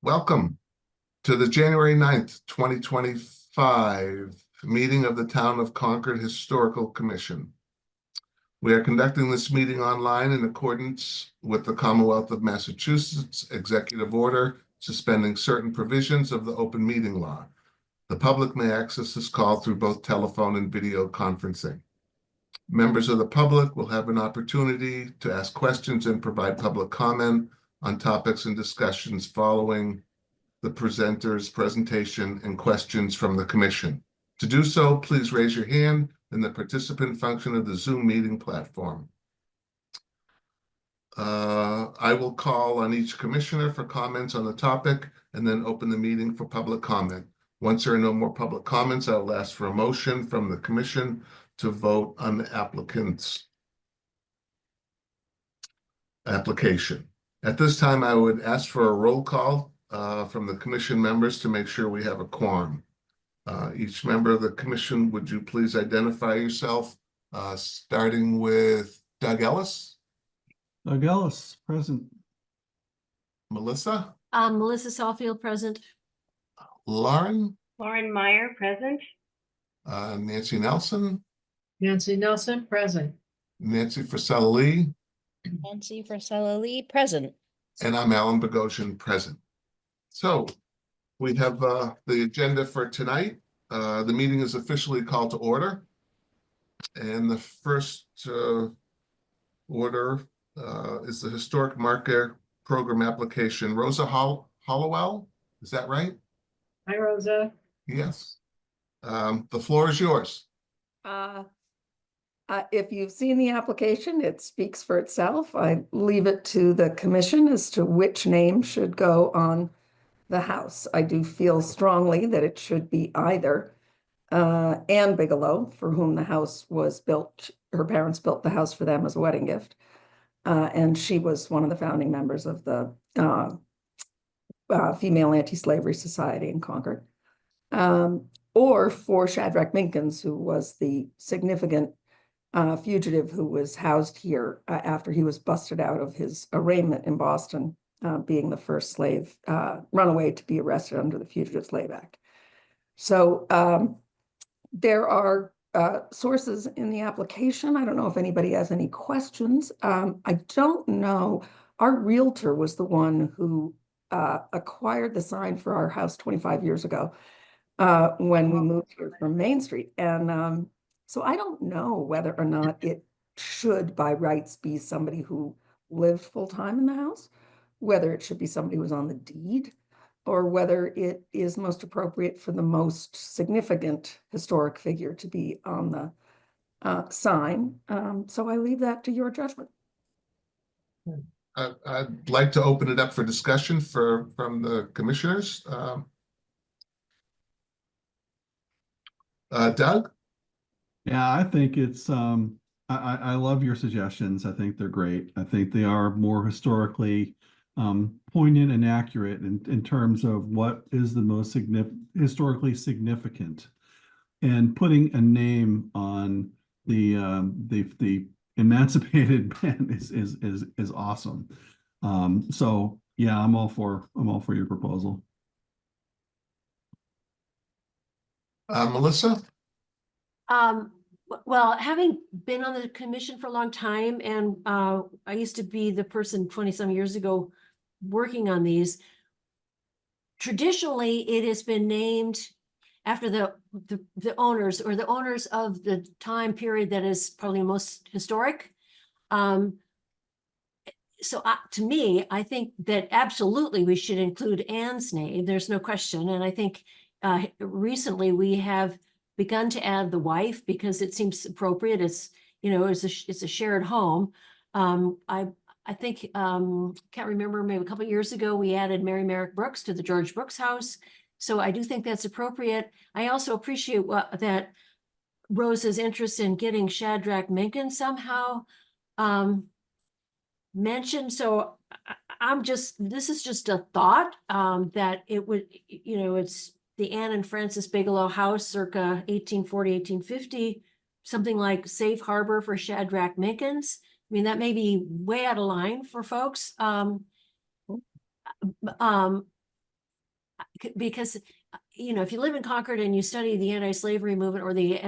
Welcome to the January 9th, 2025 meeting of the Town of Concord Historical Commission. We are conducting this meeting online in accordance with the Commonwealth of Massachusetts Executive Order suspending certain provisions of the open meeting law. The public may access this call through both telephone and video conferencing. Members of the public will have an opportunity to ask questions and provide public comment on topics and discussions following the presenter's presentation and questions from the commission. To do so, please raise your hand in the participant function of the Zoom meeting platform. I will call on each commissioner for comments on the topic and then open the meeting for public comment. Once there are no more public comments, I will ask for a motion from the commission to vote on the applicant's application. At this time, I would ask for a roll call from the commission members to make sure we have a quorum. Each member of the commission, would you please identify yourself, starting with Doug Ellis? Doug Ellis, present. Melissa? Melissa Saulfield, present. Lauren? Lauren Meyer, present. Nancy Nelson? Nancy Nelson, present. Nancy Frisella Lee? Nancy Frisella Lee, present. And I'm Alan Bogosian, present. So we have the agenda for tonight. The meeting is officially called to order. And the first order is the Historic Marker Program application. Rosa Hollowell, is that right? Hi, Rosa. Yes. The floor is yours. If you've seen the application, it speaks for itself. I leave it to the commission as to which name should go on the house. I do feel strongly that it should be either Anne Bigelow, for whom the house was built. Her parents built the house for them as a wedding gift. And she was one of the founding members of the Female Anti-Slavery Society in Concord. Or for Shadrach Minkins, who was the significant fugitive who was housed here after he was busted out of his arraignment in Boston, being the first slave runaway to be arrested under the Fugitive Slave Act. So there are sources in the application. I don't know if anybody has any questions. I don't know. Our realtor was the one who acquired the sign for our house 25 years ago when we moved here from Main Street. And so I don't know whether or not it should by rights be somebody who lived full-time in the house, whether it should be somebody who was on the deed, or whether it is most appropriate for the most significant historic figure to be on the sign. So I leave that to your judgment. I'd like to open it up for discussion from the commissioners. Doug? Yeah, I think it's I love your suggestions. I think they're great. I think they are more historically poignant and accurate in terms of what is the most historically significant, and putting a name on the emancipated man is awesome. So yeah, I'm all for your proposal. Melissa? Well, having been on the commission for a long time, and I used to be the person 20-some years ago working on these. Traditionally, it has been named after the owners, or the owners of the time period that is probably most historic. So to me, I think that absolutely we should include Anne's name. There's no question. And I think recently we have begun to add the wife because it seems appropriate. It's, you know, it's a shared home. I think, can't remember, maybe a couple of years ago, we added Mary Merrick Brooks to the George Brooks house. So I do think that's appropriate. I also appreciate that Rosa's interest in getting Shadrach Minkins somehow mentioned. So this is just a thought that it would, you know, it's the Anne and Francis Bigelow house circa 1840, 1850, something like safe harbor for Shadrach Minkins. I mean, that may be way out of line for folks. because, you know, if you live in Concord and you study the anti-slavery movement or the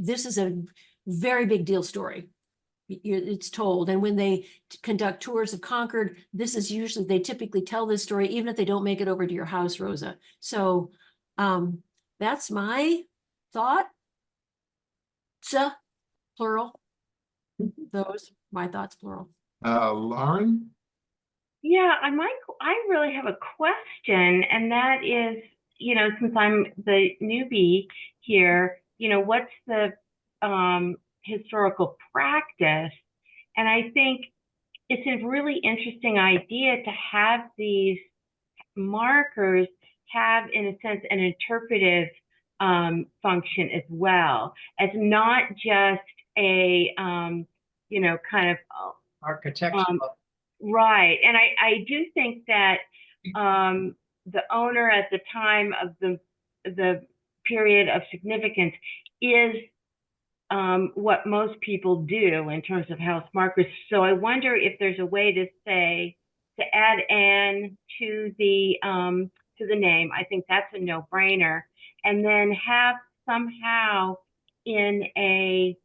this is a very big deal story. It's told, and when they conduct tours of Concord, this is usually, they typically tell this story, even if they don't make it over to your house, Rosa. So, that's my thought. Plural. Those, my thoughts, plural. Lauren? Yeah, I really have a question, and that is, you know, since I'm the newbie here, you know, what's the historical practice? And I think it's a really interesting idea to have these markers have, in a sense, an interpretive function as well, as not just a, you know, kind of Architectural. right. And I do think that the owner at the time of the period of significance is what most people do in terms of house markers. So I wonder if there's a way to say, to add Anne to the name. I think that's a no-brainer. And then have somehow in a,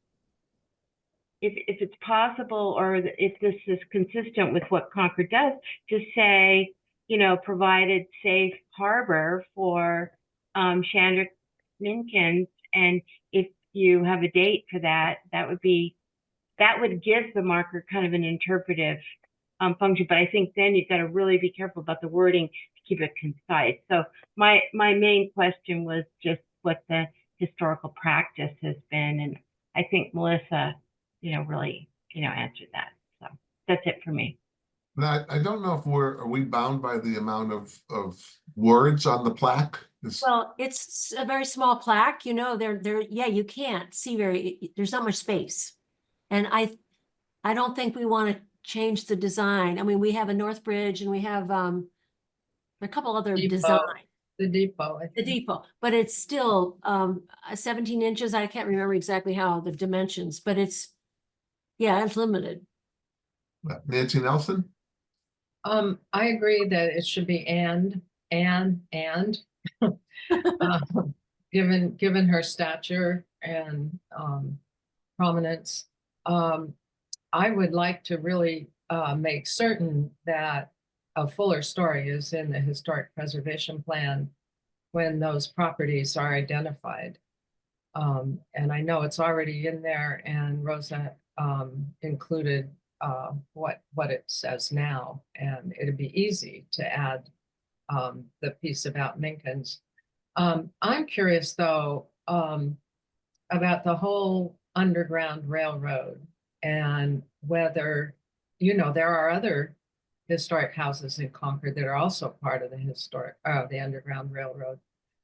if it's possible, or if this is consistent with what Concord does, to say, you know, provided safe harbor for Shandrick Minkins, and if you have a date for that, that would give the marker kind of an interpretive function. But I think then you've got to really be careful about the wording to keep it concise. So my main question was just what the historical practice has been, and I think Melissa, you know, really, you know, answered that. So that's it for me. Now, I don't know if are we bound by the amount of words on the plaque? Well, it's a very small plaque, you know, yeah, you can't see there's not much space. And I don't think we want to change the design. I mean, we have a North Bridge and we have a couple other Depot. designs. The depot. I The think. depot, but it's still 17 inches. I can't remember exactly how the dimensions, but it's limited. Nancy Nelson? I agree that it should be and. Given her stature and prominence, I would like to really make certain that a fuller story is in the historic preservation plan when those properties are identified. And I know it's already in there, and Rosa included what it says now, and it'd be easy to add the piece about Minkins. I'm curious though about the whole Underground Railroad, and whether, you know, there are other historic houses in Concord that are also part of the Underground Railroad.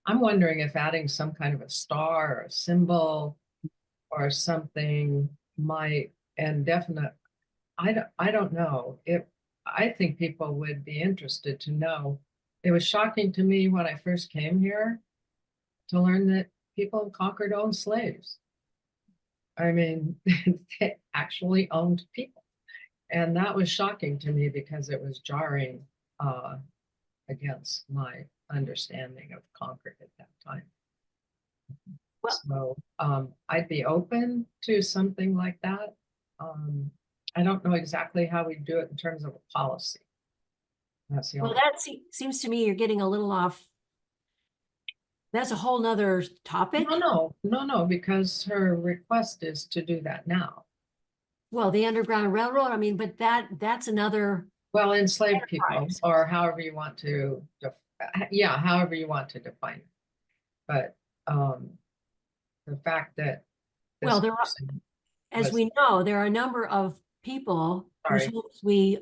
I'm wondering if adding some kind of a star or a symbol or something might, and definite, I don't know. I think people would be interested to know. It was shocking to me when I first came here to learn that people in Concord owned slaves. I mean, they actually owned people. And that was shocking to me because it was jarring against my understanding of Concord at that time. Well, So I'd be open to something like that. I don't know exactly how we do it in terms of a policy. That's the well, only. that seems to me you're getting a little off. That's a whole nother topic. No, because her request is to do that now. Well, the Underground Railroad, I mean, but that's another, Well, enslaved people, Enterprise. or however you want to, however you want to define it. But the fact that this well, there are, person as was- we know, there are a number of people whose Sorry. homes we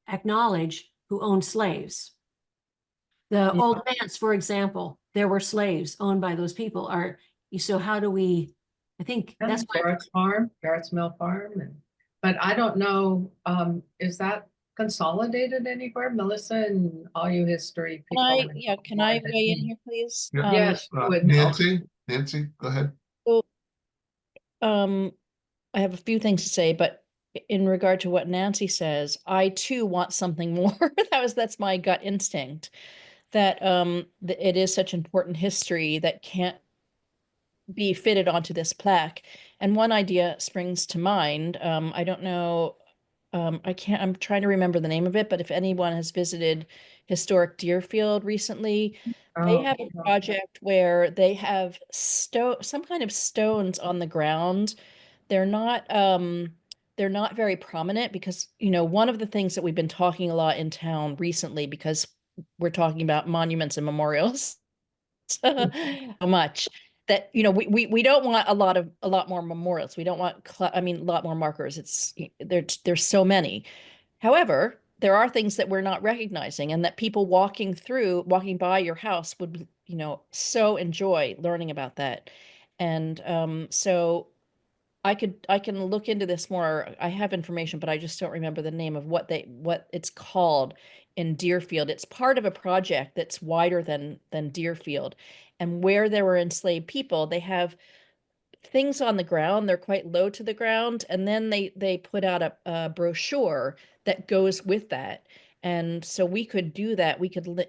acknowledge who owned slaves. The Yeah. Old Manse, for example, there were slaves owned by those people. So how do we, I think and that's why, Garrett's Mill Farm, but I don't know, is that consolidated anywhere, Melissa, and all you history people? Can I weigh in here, please? Yeah. Yes, you would know. Nancy, go ahead. I have a few things to say, but in regard to what Nancy says, I too want something more. That's my gut instinct. that it is such important history that can't be fitted onto this plaque. And one idea springs to mind. I don't know, I'm trying to remember the name of it, but if anyone has visited historic Deerfield recently, they Oh, have a yeah. project where they have some kind of stones on the ground. They're not very prominent because, one of the things that we've been talking a lot in town recently, because we're talking about monuments and memorials so much that, we don't want a lot more memorials. We don't want, a lot more markers. There's so many. However, there are things that we're not recognizing and that people walking by your house would, so enjoy learning about that. And so I can look into this more. I have information, but I just don't remember the name of what it's called in Deerfield. It's part of a project that's wider than Deerfield. And where there were enslaved people, they have things on the ground. They're quite low to the ground. And then they put out a brochure that goes with that. And so we could do that. We could,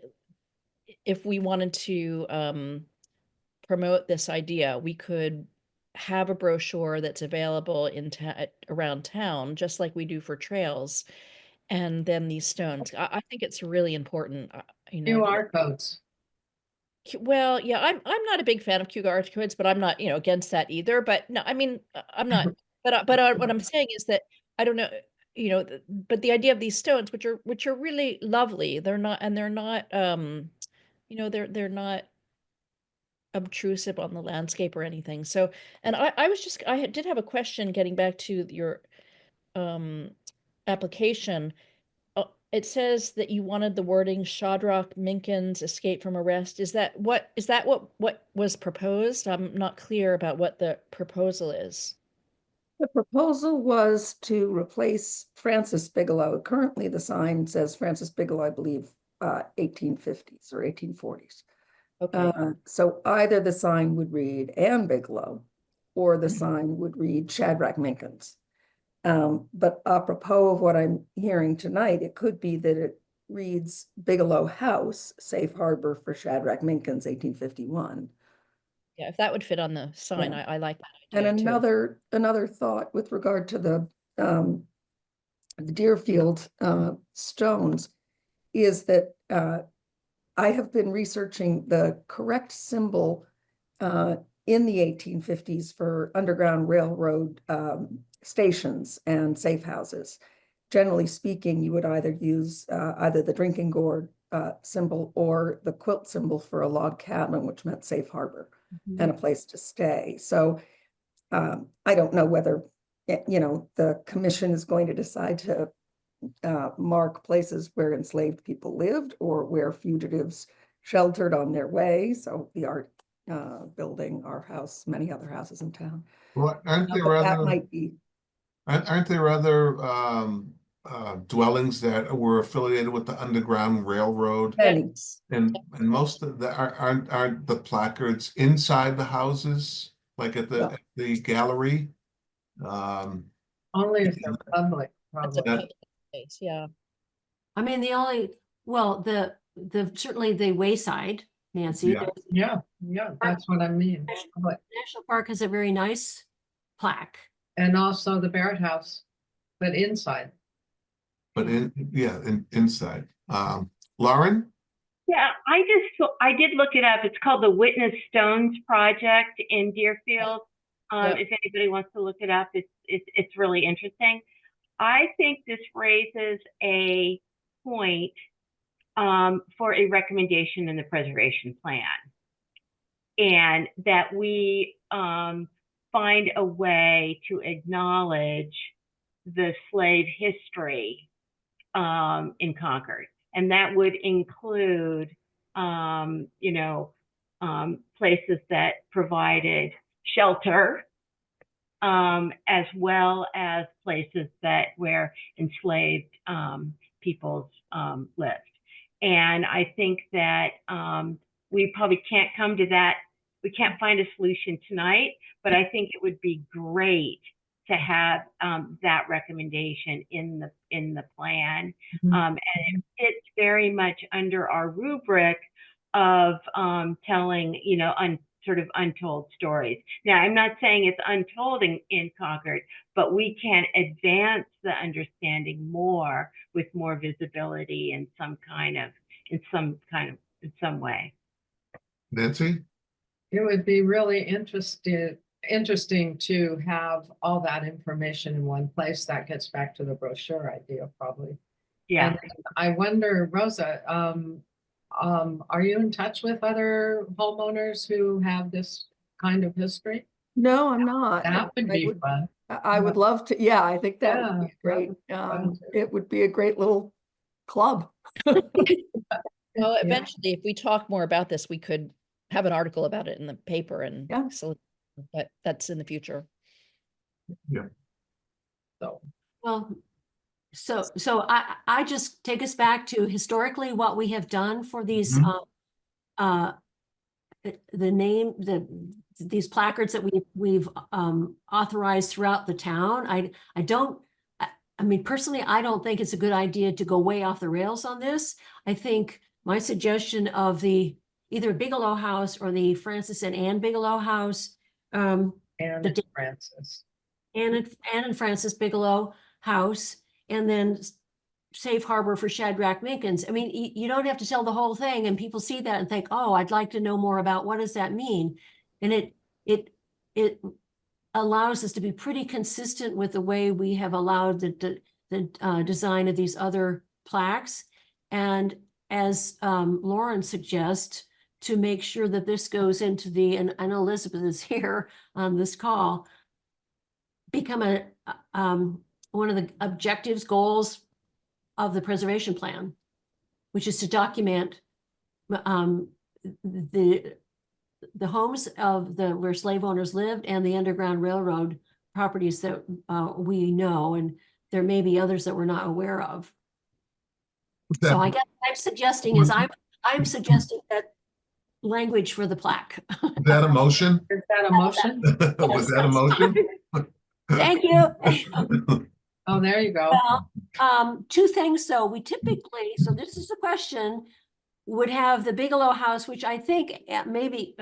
if we wanted to promote this idea, we could have a brochure that's available around town, just like we do for trails. And then these stones, I think it's really important, QR codes. Well, yeah, I'm not a big fan of QR codes, but I'm not, against that either. But no, I mean, I'm not, what I'm saying is that I don't know, but the idea of these stones, which are really lovely, they're not, and they're not, they're not obtrusive on the landscape or anything. So, and I did have a question getting back to your um application. It says that you wanted the wording Shadrach Minkins escape from arrest. Is that what was proposed? I'm not clear about what the proposal is. The proposal was to replace Francis Bigelow. Currently, the sign says Francis Bigelow, I believe, 1850s or 1840s. Okay. So either the sign would read Anne Bigelow, or the sign would read Shadrach Minkins. But apropos of what I'm hearing tonight, it could be that it reads Bigelow House, Safe Harbor for Shadrach Minkins, 1851. Yeah, if that would fit on the sign, Yeah. I like that And idea too. another thought with regard to the Deerfield stones is that I have been researching the correct symbol in the 1850s for Underground Railroad stations and safe houses. Generally speaking, you would either use either the drinking gourd symbol or the quilt symbol for a log cabin, which meant safe harbor and a place to stay. So I don't know whether, the commission is going to decide to mark places where enslaved people lived or where fugitives sheltered on their way. So the art building, our house, many other houses in town. Well, But that might be. aren't there other dwellings that were affiliated with the Underground Railroad? Many. And most of the aren't the placards inside the houses, like at Yeah. the gallery? Only if they're public, That's a probably. public space, yeah. I mean, certainly the Wayside, Nancy. Yeah. Yeah, that's what I mean. Public. National Park has a very nice plaque. And also the Barrett House, but inside. But inside. Lauren? Yeah, I did look it up. It's called the Witness Stones Project in Deerfield. Yep. If anybody wants to look it up, it's really interesting. I think this raises a point for a recommendation in the preservation plan, and that we find a way to acknowledge the slave history in Concord. And that would include, places that provided shelter, as well as places where enslaved peoples lived. And I think that we probably can't come to that. We can't find a solution tonight, but I think it would be great to have that recommendation in the plan. Mhm. And it fits very much under our rubric of telling, sort of untold stories. Now, I'm not saying it's untold in Concord, but we can advance the understanding more with more visibility in some way. Nancy? It would be really interesting to have all that information in one place. That gets back to the brochure idea, probably. Yeah. And I wonder, Rosa, are you in touch with other homeowners who have this kind of history? No, I'm not. That would be fun. I would love to. Yeah, I think that would Yeah, be great. that would be fun too. It would be a great little club. Well, Yeah. eventually, if we talk more about this, we could have an article about it in the paper and Yeah. so, but that's in the future. So, Well, so I just take us back to historically what we have done for these, these placards that we've authorized throughout the town. I mean, personally, I don't think it's a good idea to go way off the rails on this. I think my suggestion of either Bigelow House or the Francis and Anne Bigelow House, and The it's Francis. Anne and Francis Bigelow House, and then Safe Harbor for Shadrach Minkins. I mean, you don't have to tell the whole thing, and people see that and think, oh, I'd like to know more about what does that mean? And it allows us to be pretty consistent with the way we have allowed the design of these other plaques. And as Lauren suggests, to make sure that this goes into and Elizabeth is here on this call, become one of the objectives, goals of the preservation plan, which is to document the homes of where slave owners lived and the Underground Railroad properties that we know, and there may be others that we're not aware of. So I guess what I'm suggesting is I'm suggesting that language for the plaque. Is that a motion? Is that a motion? Was that a motion? Thank you. Oh, there you go. Well, two things though, we typically, so this is the question, would have the Bigelow House, which I think maybe,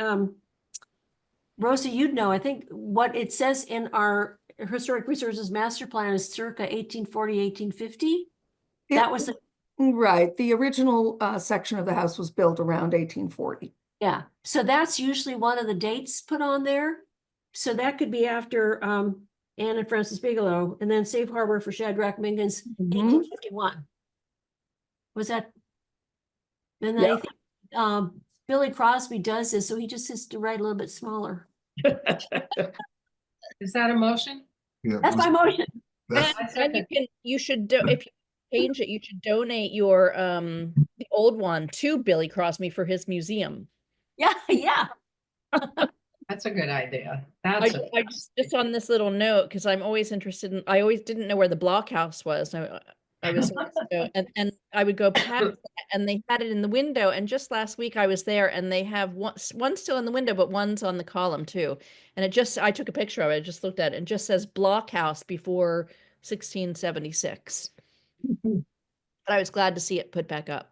Rosa, you'd know, I think what it says in our Historic Resources Master Plan is circa 1840, 1850. That was, Right. The original section of the house was built around 1840. yeah. So that's usually one of the dates put on there. So that could be after Anne and Francis Bigelow, and then Safe Harbor for Shadrach Minkins, 1851. Was that? And then I think Billy Crosby does this, so he just has to write a little bit smaller. Is that a motion? Yeah, That's my motion. that's- And you should if you change it, you should donate your the old one to Billy Crosby for his museum. Yeah, yeah. That's a good idea. I That's just on this little note, because I'm always interested in, I always didn't know where the blockhouse was. I was and I would go past that, and they had it in the window. And just last week I was there, and they have one still in the window, but one's on the column too. And I took a picture of it. I just looked at it, and just says blockhouse before 1676. But I was glad to see it put back up.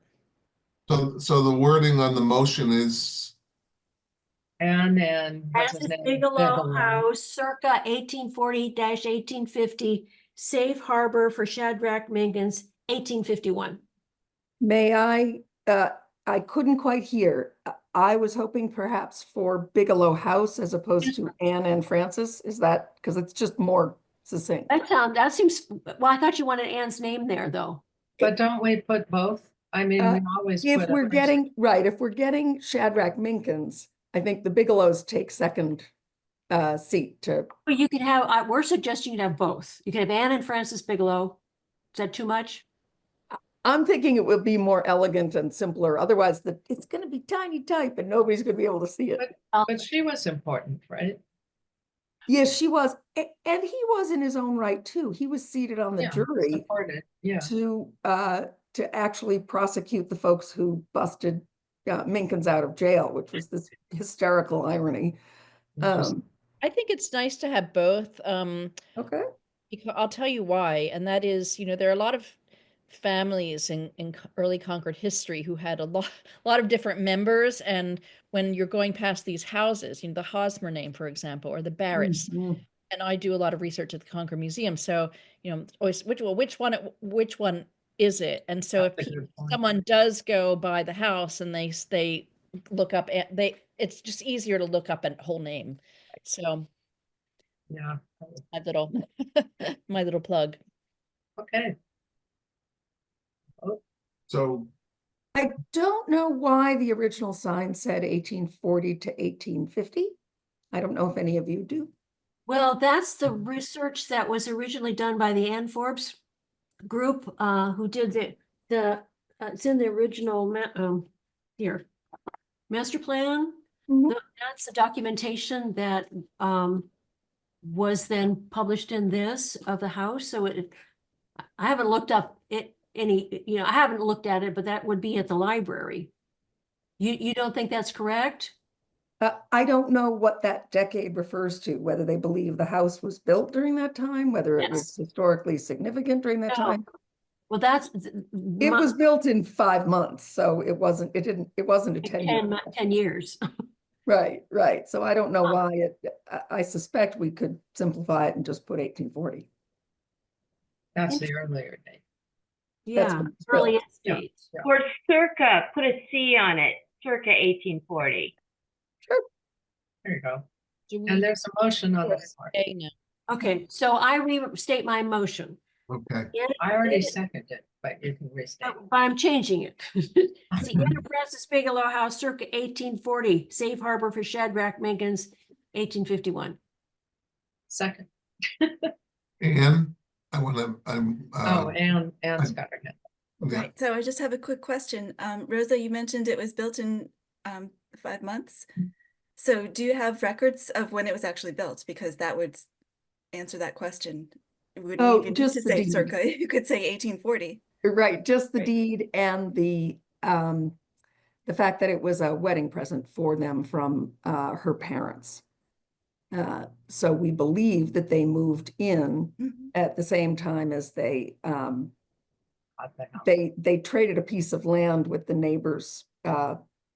So the wording on the motion is, and then what's his Francis name? Bigelow House, circa 1840-1850, Safe Harbor for Shadrach Minkins, 1851. May I couldn't quite hear. I was hoping perhaps for Bigelow House as opposed to Anne and Francis. Is that, because it's just more succinct? That seems, well, I thought you wanted Anne's name there, though. But don't we put both? I mean, we always If put a we're first- if we're getting Shadrach Minkins, I think the Bigelows take second seat to, But you could have, we're suggesting you have both. You can have Anne and Francis Bigelow. Is that too much? I'm thinking it would be more elegant and simpler. Otherwise, it's going to be tiny type and nobody's going to be able to see it. But she was important, right? Yes, she was. And he was in his own right too. He was seated on the Yeah, jury supported. Yeah. to actually prosecute the folks who busted Minkins out of jail, which was this hysterical irony. Interesting. I think it's nice to have both. Okay. Because I'll tell you why, and that is, there are a lot of families in early Concord history who had a lot of different members, and when you're going past these houses, the Hosmer name, for example, or the Barretts, Mhm. and I do a lot of research at the Concord Museum, so always which one is it? And so if That's a good point. someone does go by the house and they look up, it's just easier to look up a whole name. So Yeah, my little my little plug. okay. So I don't know why the original sign said 1840 to 1850. I don't know if any of you do. Well, that's the research that was originally done by the Ann Forbes group, who did it's in the original here, master plan. Mhm. That's the documentation that, was then published in this of the house, so I haven't looked up I haven't looked at it, but that would be at the library. You don't think that's correct? I don't know what that decade refers to, whether they believe the house was built during that time, whether it was Yes. historically significant during that No. time. Well, that's. It was built in 5 months, so it wasn't a 10-year. 10 years. Right, right. So I don't know why I suspect we could simplify it and just put 1840. That's the earlier date. Yeah, when it's early built. Yeah. estates. Or circa, put a C on it, circa 1840. There you go. Do we And there's a motion on the floor. say no? Okay, so I restate my motion. okay, I already seconded it, but you can restate. But I'm changing it. See, Anna Francis Bigelow House circa 1840, safe harbor for Shadrach Minkins, 1851. Second. and I want to, Oh, Ann's got her hand. yeah, Right, so I just have a quick question. Rosa, you mentioned it was built in 5 months. So do you have records of when it was actually built? Because that would answer that question. You wouldn't Oh, even need just to the say deed. circa, you could say 1840. Right, just the Right. deed and the fact that it was a wedding present for them from her parents. So we believe that they moved in Mhm. at the same time as they Got the house. they traded a piece of land with the neighbors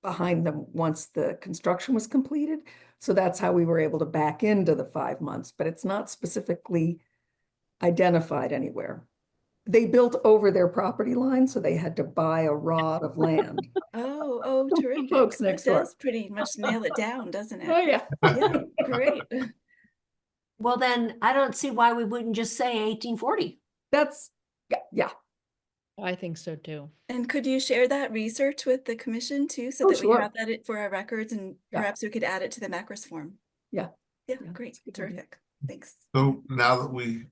behind them once the construction was completed. So that's how we were able to back into the 5 months, but it's not specifically identified anywhere. They built over their property line, so they had to buy a rod of land. Oh, The terrific. folks next That door. does pretty much nail it down, doesn't Oh, it? yeah. Yeah, great. Well, then I don't see why we wouldn't just say 1840. That's, yeah. I think so too. And could you share that research with the commission too, so Oh, that we sure. have that for our records, and Yeah. perhaps we could add it to the Macros form? Yeah. Yeah, Yeah, great, that's a good idea. terrific. Thanks. so now that we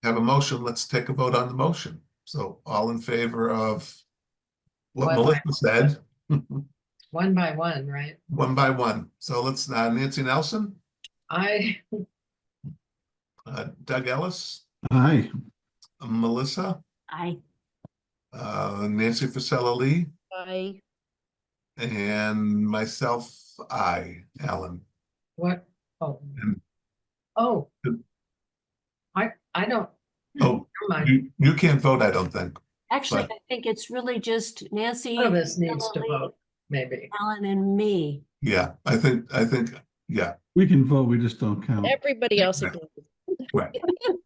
have a motion, let's take a vote on the motion. So all in favor of what One Melissa by- said, One by one, right? one by one. So let's, Nancy Nelson, I, Doug Ellis, Aye. Melissa, Nancy Fasella Lee, I and myself, Alan. what, oh. And- Oh. Good. I don't, Oh, never mind. you can't vote, I don't think. Actually, But- I think it's really just Nancy, One of us needs to Emily, vote, maybe. Alan, and me. Yeah, I think, yeah, We can vote, we just don't count. everybody else agrees. right.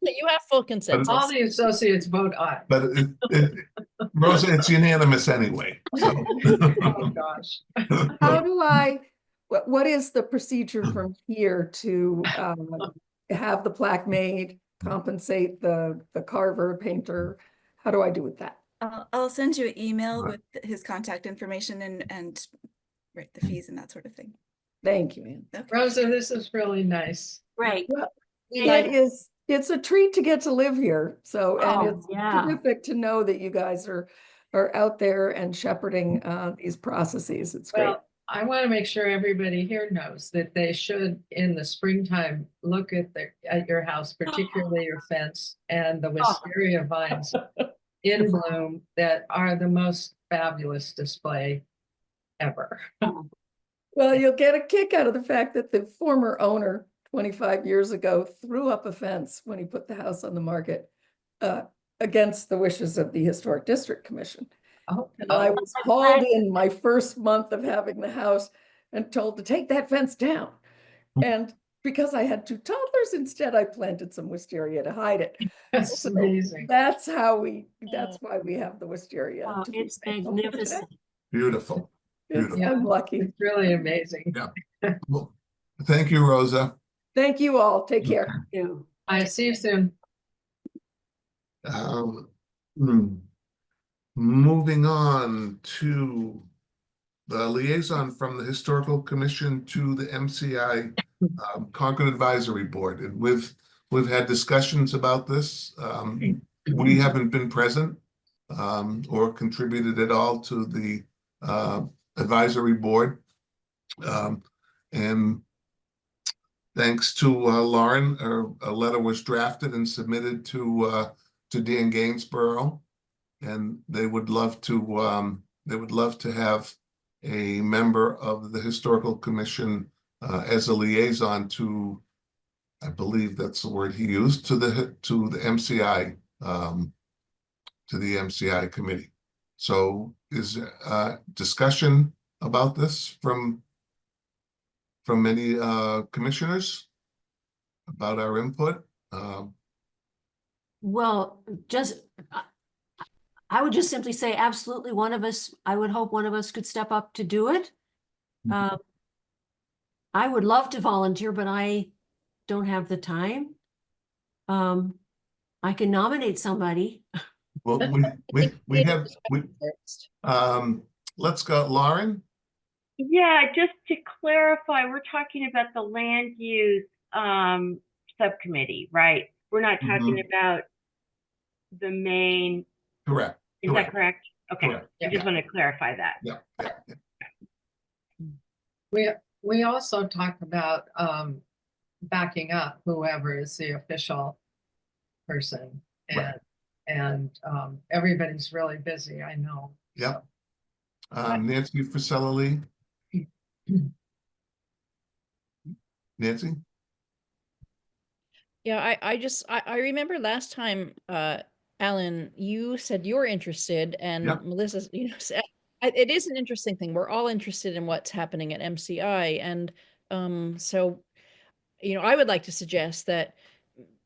You have full consensus. All the associates vote aye. But Rosa, it's unanimous anyway, so. Oh, gosh. How do what is the procedure from here to have the plaque made, compensate the carver, painter? How do I do with that? I'll send you an email Right. with his contact information and right, the fees and that sort of thing. Thank you, Ann. Okay. Rosa, this is really nice. Right. It's a treat to get to live here. So, and Oh, it's yeah. terrific to know that you guys are out there and shepherding these processes. It's great. Well, I want to make sure everybody here knows that they should, in the springtime, look at your house, particularly your fence and the wisteria vines in bloom that are the most fabulous display ever. Well, you'll get a kick out of the fact that the former owner 25 years ago threw up a fence when he put the house on the market against the wishes of the Historic District Commission. Oh, And I was hauled in my first month of having the house and told to take that fence down. And because I had 2 toddlers, instead I planted some wisteria to hide it. that's So amazing. that's why we have the wisteria. Wow, to be it's thankful for today. magnificent. Beautiful. Beautiful. Yeah. I'm lucky. It's really amazing. Yeah. Well, thank you, Rosa. Thank you all. Take care. Too. I see you soon. Um, hmm. Moving on to the liaison from the Historical Commission to the MCI Concord Advisory Board. And we've had discussions about this. We haven't been present or contributed at all to the advisory board. And thanks to Lauren, a letter was drafted and submitted to Dan Gainsborough, and they would love to have a member of the Historical Commission as a liaison to, I believe that's the word he used, to the MCI to the MCI committee. So is there discussion about this from many commissioners about our input? Well, I would just simply say absolutely I would hope one of us could step up to do it. I would love to volunteer, but I don't have the time. I can nominate somebody. Well, let's go, Lauren. Yeah, just to clarify, we're talking about the land use subcommittee, right? We're not talking about the main. Correct. Is that correct? Okay. Correct. I just want to clarify that. Yeah. We also talked about backing up whoever is the official person, and everybody's really busy, I know. Yep. Nancy Frisella Lee. Nancy? Yeah, I remember last time, Alan, you said you're interested, and Yep. Melissa, said, it is an interesting thing. We're all interested in what's happening at MCI, and so, I would like to suggest that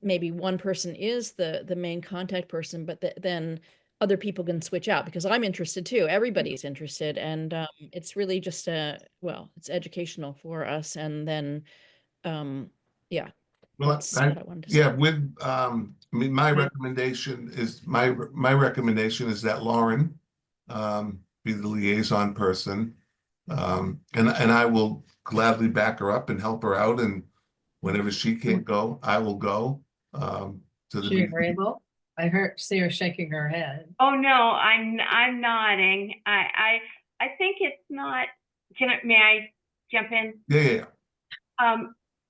maybe one person is the main contact person, but then other people can switch out, because I'm interested too. Everybody's interested, and it's really just it's educational for us, and then yeah. Well, That's what I wanted to say. yeah, with my recommendation is that Lauren be the liaison person, and I will gladly back her up and help her out, and whenever she can't go, I will go to the She agreeable? I see her shaking her head. Oh no, I'm nodding. I think it's not. May I jump in? Yeah.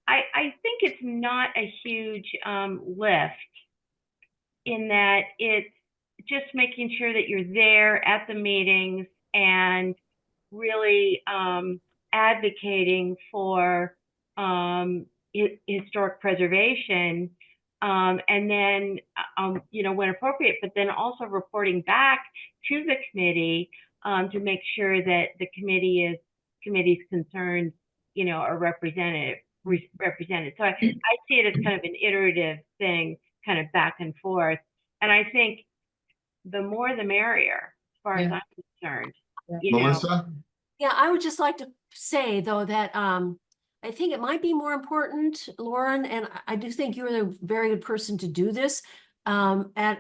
I think it's not a huge lift, in that it's just making sure that you're there at the meetings and really advocating for historic preservation, and then when appropriate, but then also reporting back to the committee to make sure that the committee's concerns are represented. So I see it as kind of an iterative thing, kind of back and forth. And I think the more the merrier, as far as I'm concerned. Melissa? Yeah, I would just like to say, though, that I think it might be more important, Lauren, and I do think you're the very good person to do this. At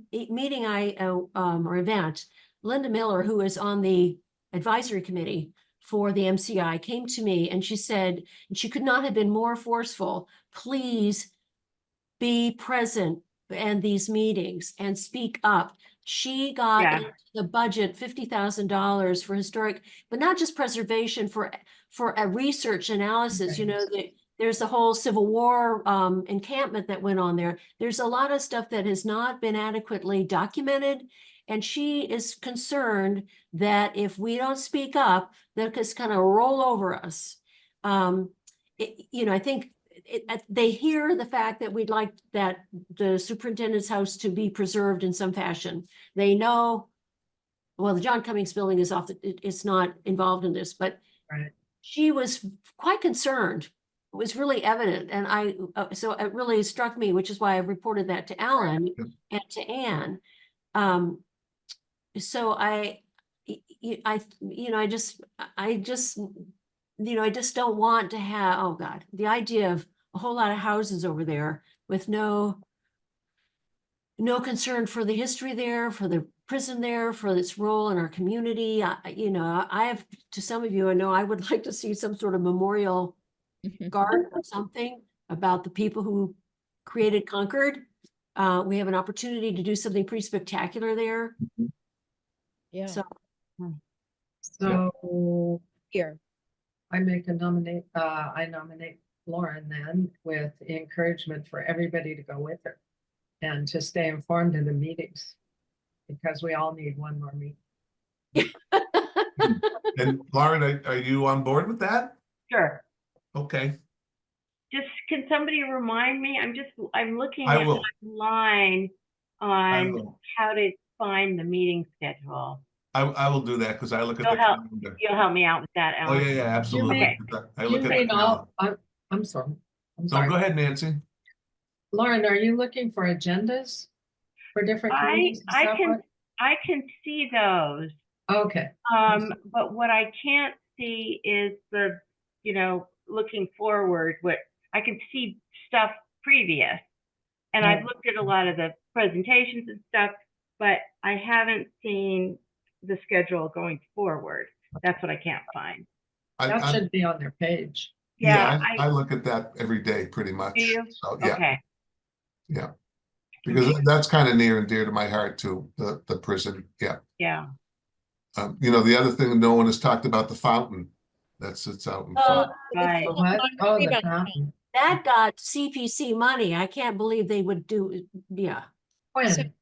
meeting or event, Linda Miller, who is on the advisory committee for the MCI, came to me and she said, and she could not have been more forceful, please be present in these meetings and speak up. She got into the budget $50,000 for historic, but not just preservation, for a research analysis. There's the whole Civil War encampment that went on there. There's a lot of stuff that has not been adequately documented. And she is concerned that if we don't speak up, that it's going to roll over us. I think they hear the fact that we'd like that the superintendent's house to be preserved in some fashion. They know, well, the John Cummings building is it's not involved in this, but Right. she was quite concerned. It was really evident, and so it really struck me, which is why I reported that to Alan and to Anne. So I just don't want to have, oh God, the idea of a whole lot of houses over there with no concern for the history there, for the prison there, for its role in our community. I have, to some of you, I know I would like to see some sort of memorial garden or something about the people who created Concord. We have an opportunity to do something pretty spectacular there. Yeah. So So Here. I nominate Lauren then with encouragement for everybody to go with her and to stay informed of the meetings, because we all need one more meeting. And Lauren, are you on board with that? Sure. Okay, Just, can somebody remind me? I'm looking I at will. online I on will. how to find the meeting schedule. I will do that because I look at You'll the help. calendar. You'll help me out with that, Oh, Alan. yeah, absolutely. Okay. I look You at may the not, calendar. I'm sorry. I'm So sorry. go ahead, Nancy. Lauren, are you looking for agendas for different committees? Is that what- I can see those. Okay, But what I can't see is the, looking forward, what I can see stuff previous. And I've looked at a lot of the presentations and stuff, but I haven't seen the schedule going forward. That's what I can't find. that I should be on their page. I look at that every day pretty much. Do you? So, yeah, Okay. yeah. Because that's kind of near and dear to my heart too, the prison. Yeah. Yeah. The other thing, no one has talked about the fountain that sits out in front. Right. What? Oh, the About- fountain. that got CPC money. I can't believe they would do, yeah. When?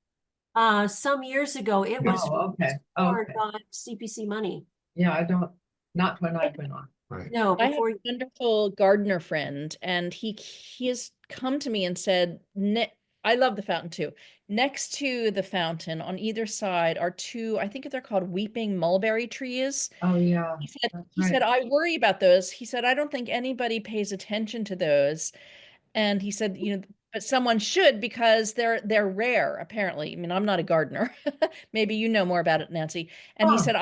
Some years ago, it was Oh, okay, restored okay. by CPC money. Yeah, not when I've been on. Right. No, I have before, a wonderful gardener friend, and he has come to me and said, I love the fountain too. Next to the fountain on either side are two, I think they're called weeping mulberry trees. Oh, yeah. He said, Right. I worry about those. He said, I don't think anybody pays attention to those. And he said, but someone should, because they're rare, apparently. I mean, I'm not a gardener. Maybe you know more about it, Nancy. And he Oh. said,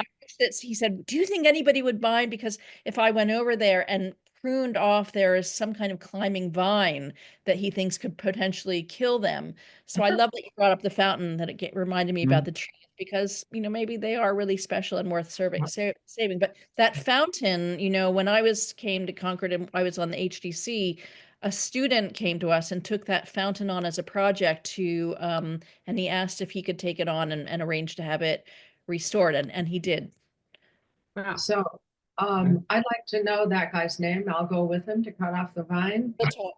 he said, do you think anybody would mind? Because if I went over there and pruned off, there is some kind of climbing vine that he thinks could potentially kill them. So I love that you brought up the fountain, that it reminded me about the trees, because, maybe they are really special and worth saving. But that fountain, when I came to Concord and I was on the HDC, a student came to us and took that fountain on as a project and he asked if he could take it on and arrange to have it restored, and he did. So, I'd like to know that guy's name. I'll go with him to cut off the vine. We'll talk.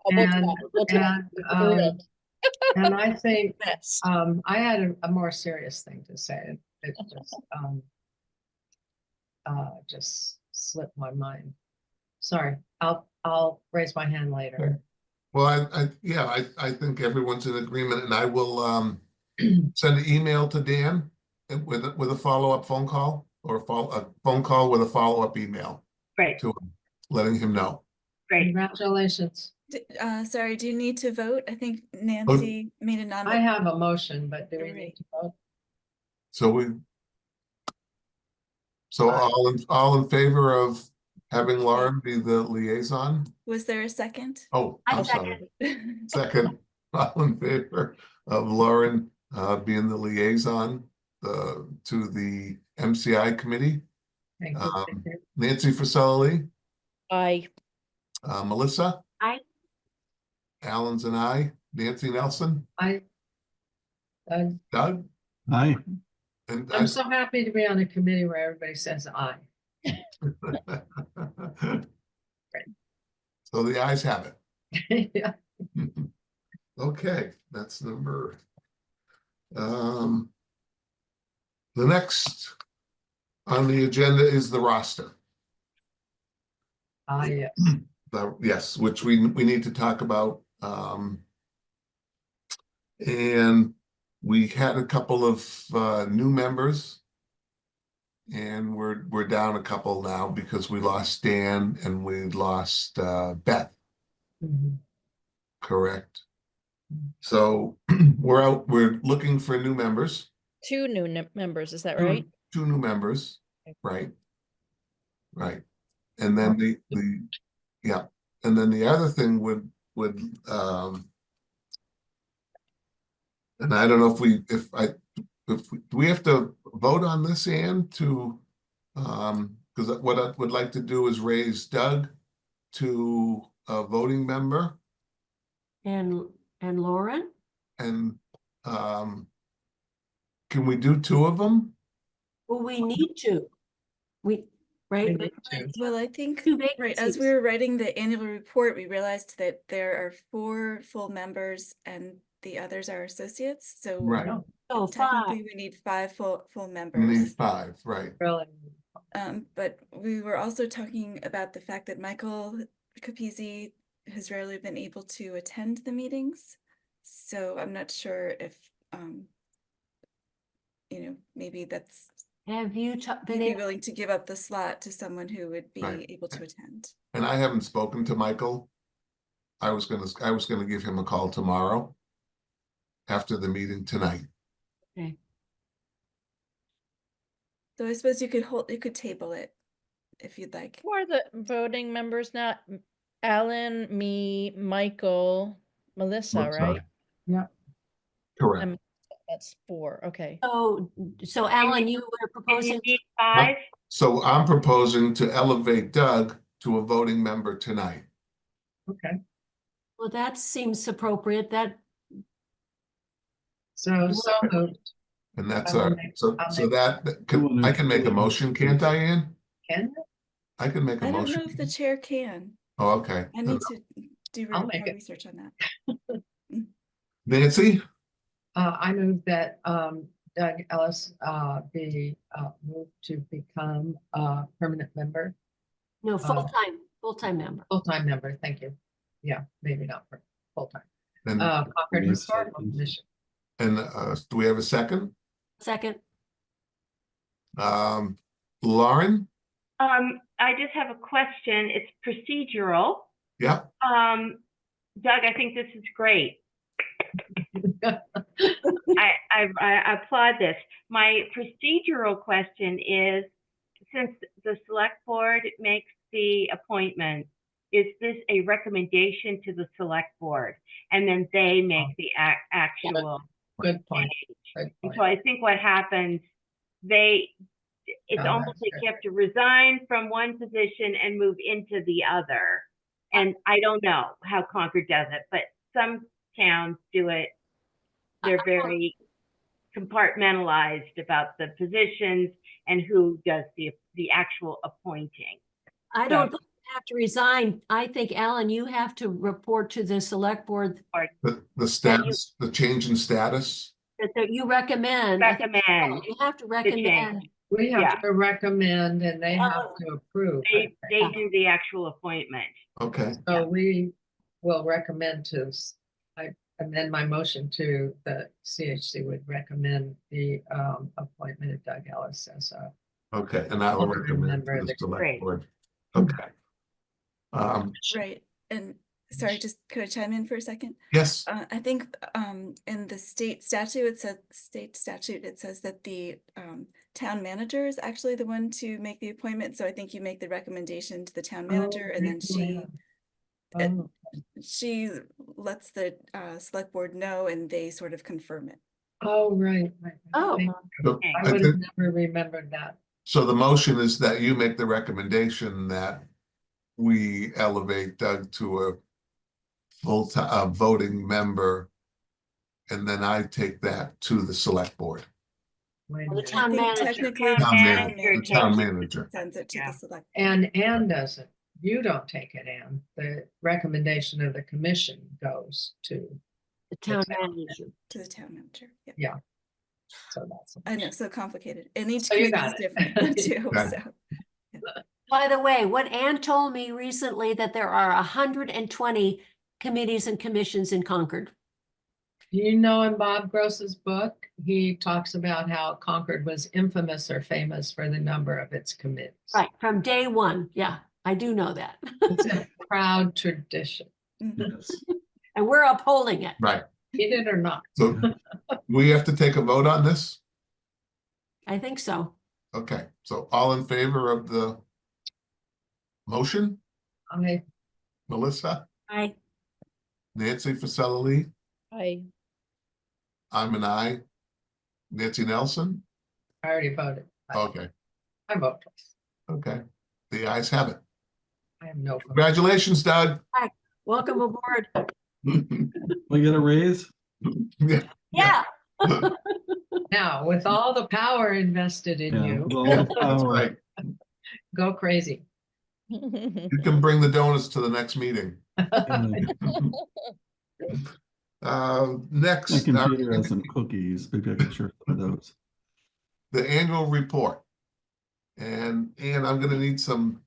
And I think, Yes. I had a more serious thing to say. It just slipped my mind. Sorry, I'll raise my hand later. Well, I think everyone's in agreement, and I will send an email to Dan with a follow-up phone call, or a phone call with a follow-up email Great. to him, letting him know. Great. Congratulations. Sorry, do you need to vote? I think Nancy made a I nomination. have a motion, but do we Alright. need to vote? So all in favor of having Lauren be the liaison? Was there a second? Oh, I I'm sorry. second. Second, all in favor of Lauren being the liaison to the MCI committee? Thank you. Nancy Frisella, I Melissa? Aye. Alan's and I, Nancy Nelson, Doug? Aye. And I'm so happy to be on a committee where everybody says aye. So the ayes have it. Yeah. Okay, that's number. The next on the agenda is the roster. Yes. Yes, which we need to talk about. And we had a couple of new members. And we're down a couple now because we lost Dan and we lost Beth, Mhm. correct? So we're looking for new members, Two new members, is that two- right? two new members, Okay. right? Right. And then yeah, and then the other thing would and I don't know if do we have to vote on this, Ann, to because what I would like to do is raise Doug to a voting member And Lauren? and can we do two of them? Well, we need to. Right? We need to. Well, I think, Two right, as we vacancies. were writing the annual report, we realized that there are 4 full members and the others are associates, so Right, Oh, technically five. we need 5 full we need members. 5, right? Really. But we were also talking about the fact that Michael Capizzi has rarely been able to attend the meetings. So I'm not sure if, maybe that's, Have you he'd been be able? willing to give up the slot to someone who would be Right. able to attend. And I haven't spoken to Michael. I was gonna give him a call tomorrow after the meeting tonight. Okay. So I suppose you could table it if you'd like. Who are the voting members now? Alan, me, Michael, Melissa, Melissa. right? Correct. Um, That's 4, okay. So Alan, you were And you proposing, need 5? So I'm proposing to elevate Doug to a voting member tonight. Okay, well, that seems appropriate. That, so moved. And that's I'll our, make- so I'll so make- that I can make a motion, can't I, Ann? Can I can make a I don't motion. know if the chair can. Oh, okay. I need to do I'll more make it. research on that. Nancy? I move that Doug Ellis be moved to become a permanent member, no, full-time member. full-time member, thank you. Yeah, maybe not for full-time. And Concord Yes, Historical second. Commission. do we have a second? Second, Lauren? I just have a question. It's procedural. Yeah, Doug, I think this is great. I applaud this. My procedural question is, since the select board makes the appointment, is this a recommendation to the select board? And then they make the actual Good point. change? Good And point. so I think what happens, it's Oh, almost that's like good. you have to resign from one position and move into the other. And I don't know how Concord does it, but some towns do it. They're very compartmentalized about the positions and who does the actual appointing. I don't think you have to resign. I think, Alan, you have to report to the select board the status, the change in status. that you recommend. I think Recommend. You have to change. recommend. We have Yeah. to recommend and they have to approve. I They think. do the actual appointment. Okay, So we will recommend I amend my motion to the CHC would recommend the appointment of Doug Ellis as a okay, and I will Full-time recommend member to of the the- select Great. board. Okay. Right. And sorry, just could I chime in for a second? Yes, I think in the state statute, it says that the town manager is actually the one to make the appointment. So I think you make the recommendation to the town manager and then she lets the select board know and they sort of confirm it. Oh, right. Oh. so I I would have think, never remembered that. so the motion is that you make the recommendation that we elevate Doug to a full-time, voting member. And then I take that to the select board. Wait a The minute. town I think manager. technically Town the manager The town takes- manager. sends it to Yeah. the select. And Ann doesn't. You don't take it, Ann. The recommendation of the commission goes to, The town town manager. To the town manager. Yeah. yeah. So that's. I know, so complicated. And each So you committee is got it. different too, Okay. so. By the way, what Ann told me recently that there are 120 committees and commissions in Concord. Do you know in Bob Gross's book, he talks about how Concord was infamous or famous for the number of its committees. Right, from day one. Yeah, I do know that. It's a proud tradition, Mhm. Yes. And we're upholding it. Right. get it or not. So we have to take a vote on this? I think so. Okay, so all in favor of the motion? I Melissa, I, Nancy Fasella Lee, I'm an aye. Nancy Nelson? already voted. Okay, I vote twice. okay. The ayes have it. I have no. vote. Congratulations, Doug. welcome aboard. We get a raise? Yeah. Yeah. Now, with all the power invested in Yeah, you, with all Yeah, the that's power. right. go crazy. You can bring the donuts to the next meeting. My Next, computer has some cookies. Maybe I could share some of those. the annual report. And I'm gonna need some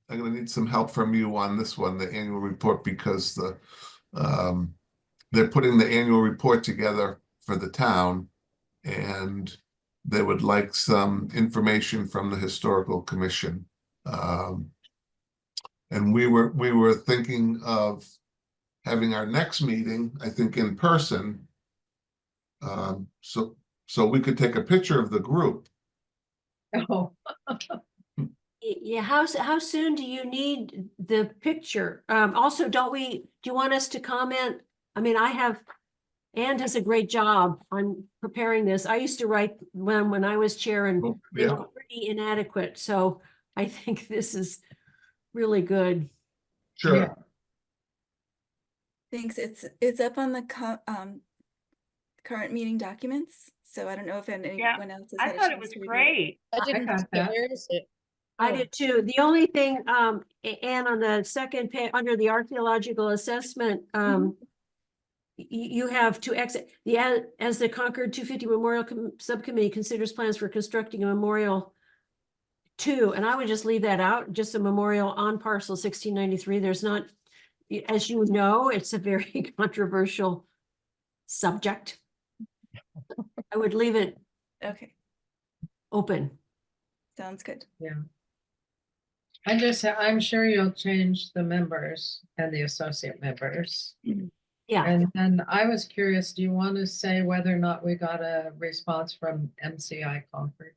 help from you on this one, the annual report, because they're putting the annual report together for the town. And they would like some information from the historical commission. And we were thinking of having our next meeting, I think, in person. So we could take a picture of the group. Oh, Yeah, how soon do you need the picture? Also, do you want us to comment? I mean, Ann does a great job on preparing this. I used to write when I was chair and Oh, they yeah. were pretty inadequate, so I think this is really good. Sure. Thanks. It's up on the current meeting documents. So I don't know if anyone else has I had a thought it chance was to review great. I I didn't got see it. that. Where is it? I Oh. did too. The only thing, Ann, on the second page, under the archaeological assessment, you have to exit as the Concord 250 Memorial Subcommittee considers plans for constructing a memorial to, and I would just leave that out, just a memorial on parcel 1693. There's not, as you know, it's a very controversial subject. I would leave it Okay, open. sounds good. I'm sure you'll change the members and the associate members. Yeah, And then I was curious, do you want to say whether or not we got a response from MCI Concord?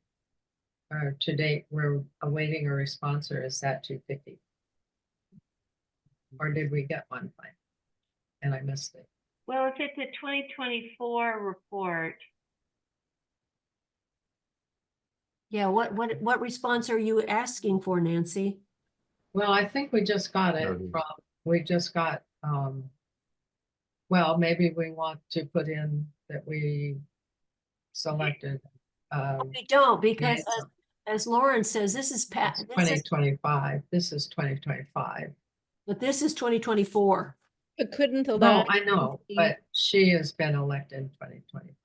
Or to date, we're awaiting a response, or is that 250? Or did we get one fine? And I missed it. Well, if it's a 2024 report, yeah. What response are you asking for, Nancy? Well, I think we just got it There it is. from, we just got, well, maybe we want to put in that we selected, We don't, because yeah, as Lauren says, this is this is, 2025, this is 2025. but this is 2024. But couldn't the No, last I know, be- but she has been elected in 2025.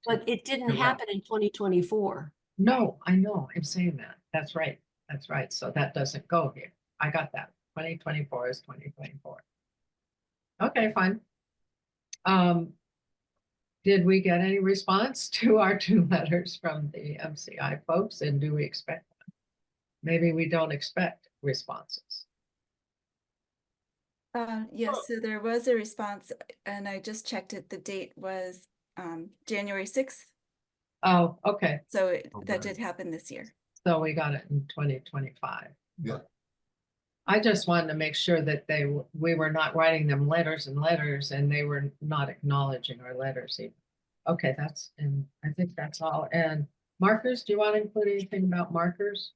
But it didn't You're right. happen in 2024. No, I know, I'm saying that. That's right. That's right. So that doesn't go here. I got that. 2024 is 2024. Okay, fine. Did we get any response to our 2 letters from the MCI folks, and do we expect them? Maybe we don't expect responses. Yes, so there was a response and I just checked it. The date was January 6th. Oh, okay. So that Okay. did happen this year. So we got it in 2025. Yeah. I just wanted to make sure that we were not writing them letters and letters, and they were not acknowledging our letters even. Okay, and I think that's all. And markers, do you want to include anything about markers?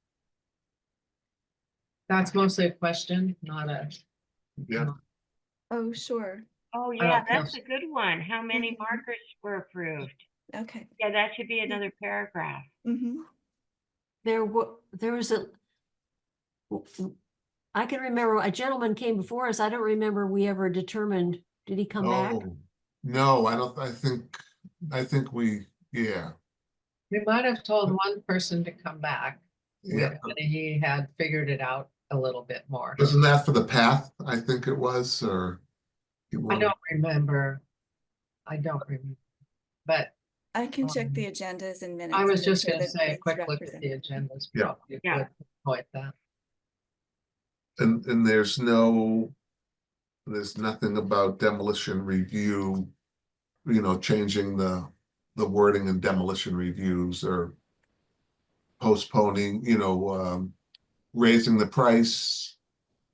That's mostly a question, not a. Yeah. Oh, sure. oh I yeah, don't feel that's a good one. How many Mhm. markers were approved? Okay. Yeah, that should be another paragraph. Mm-hmm. There was I can remember a gentleman came before us. I don't remember we ever determined, did he come back? Oh, no, I think yeah. We might have told one person to come back. Yeah. And he had figured it out a little bit more. Wasn't that for the path? I think it was, or? I don't remember. But I can check the agendas and minutes. I was and make just sure gonna that say a it's quick look at the represented. agendas. Yeah. Probably a Yeah. good point that. And there's nothing about demolition review, changing the wording in demolition reviews or postponing, raising the price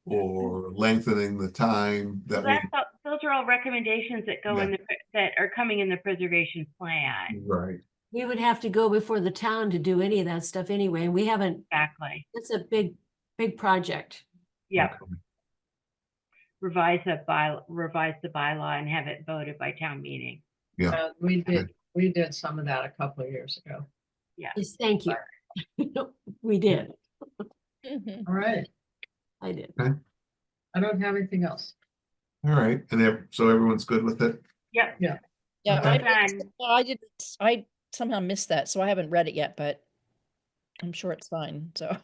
or lengthening the time that Well, we. those are all recommendations that go in that are coming in the preservation plan. Right. We would have to go before the town to do any of that stuff anyway, and we haven't, Exactly. it's a big project. Yeah. Okay. Revise the bylaw and have it voted by town meeting. Yeah. We did some of that a couple of years ago. Yes, thank you. We did. Mhm. All right, I did. I don't have anything else. All right. And so everyone's good with it? Yep. Yeah, Okay. I didn't, I somehow missed that, so I haven't read it yet, but I'm sure it's fine, so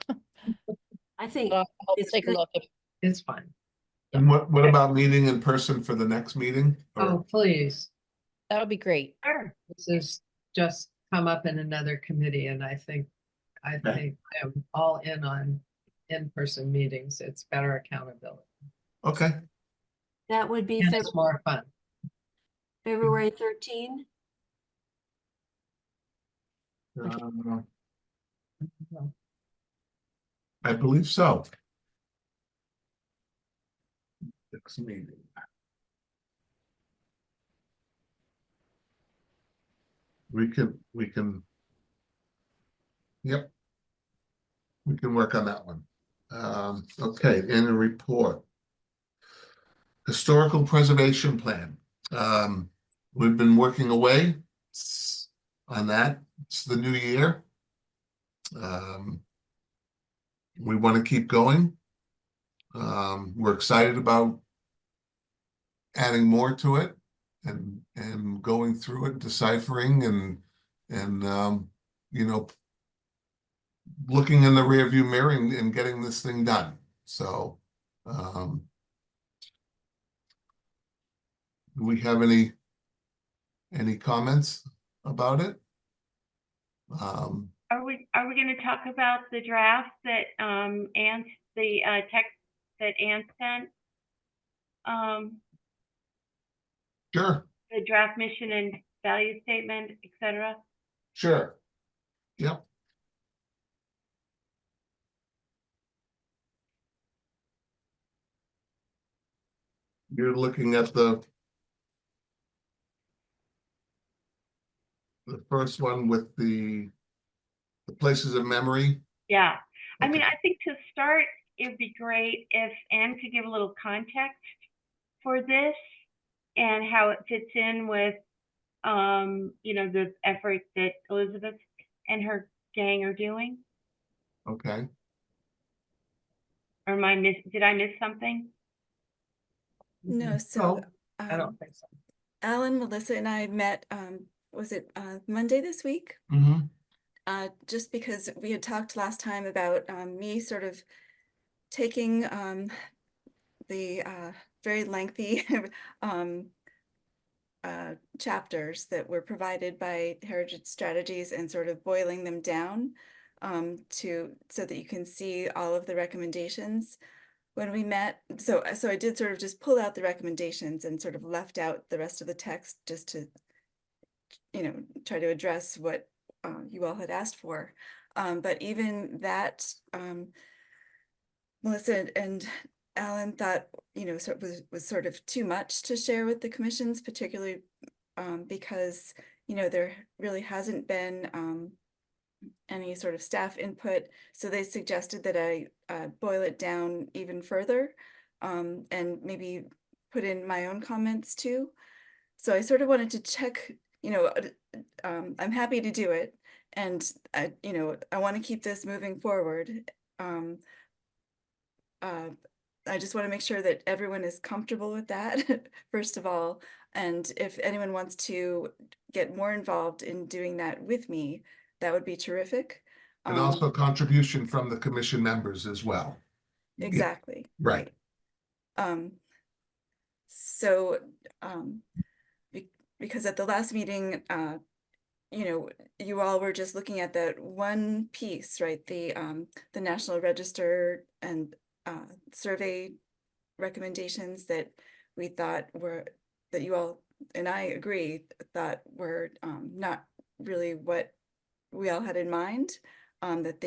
I think I'll it's take a good. look. It's fine. And what about meeting in person for the next meeting? Or- Oh, please. That would be great. Sure. This is just come up in another committee and I think I'm all in on in-person meetings. It's better accountability Okay. That would be and it's more fun. February 13. I believe so. Next meeting. We can. Yep. We can work on that one. Okay, in a report. Historical Preservation Plan. We've been working away on that. It's the new year. We want to keep going. We're excited about adding more to it and going through it, deciphering and looking in the rearview mirror and getting this thing done. So, do we have any comments about it? Are we going to talk about the draft that the text that Ann sent? Sure, The draft mission and value statement, etc. sure. Yep. You're looking at the first one with the places of memory. Yeah. I mean, Okay. I think to start, it'd be great if Anne could give a little context for this and how it fits in with, the effort that Elizabeth and her gang are doing. Okay. Or did I miss something? No, so I don't think so. Alan, Melissa, and I met, was it Monday this week? Mm-hmm. Just because we had talked last time about me sort of taking the very lengthy chapters that were provided by Heritage Strategies and sort of boiling them down so that you can see all of the recommendations. When we met, so I did sort of just pull out the recommendations and sort of left out the rest of the text just to, try to address what you all had asked for. But even that, Melissa and Alan thought, was sort of too much to share with the commissions, particularly because, there really hasn't been any sort of staff input. So they suggested that I boil it down even further and maybe put in my own comments too. So I sort of wanted to check, I'm happy to do it. And I want to keep this moving forward. I just want to make sure that everyone is comfortable with that, first of all. And if anyone wants to get more involved in doing that with me, that would be terrific. And also contribution from the commission members as well. exactly. right. Um, so, because at the last meeting, you know, you all were just looking at that one piece, right? The National Register and survey recommendations that we thought were, that you all, and I agree, thought were not really what we all had in mind. That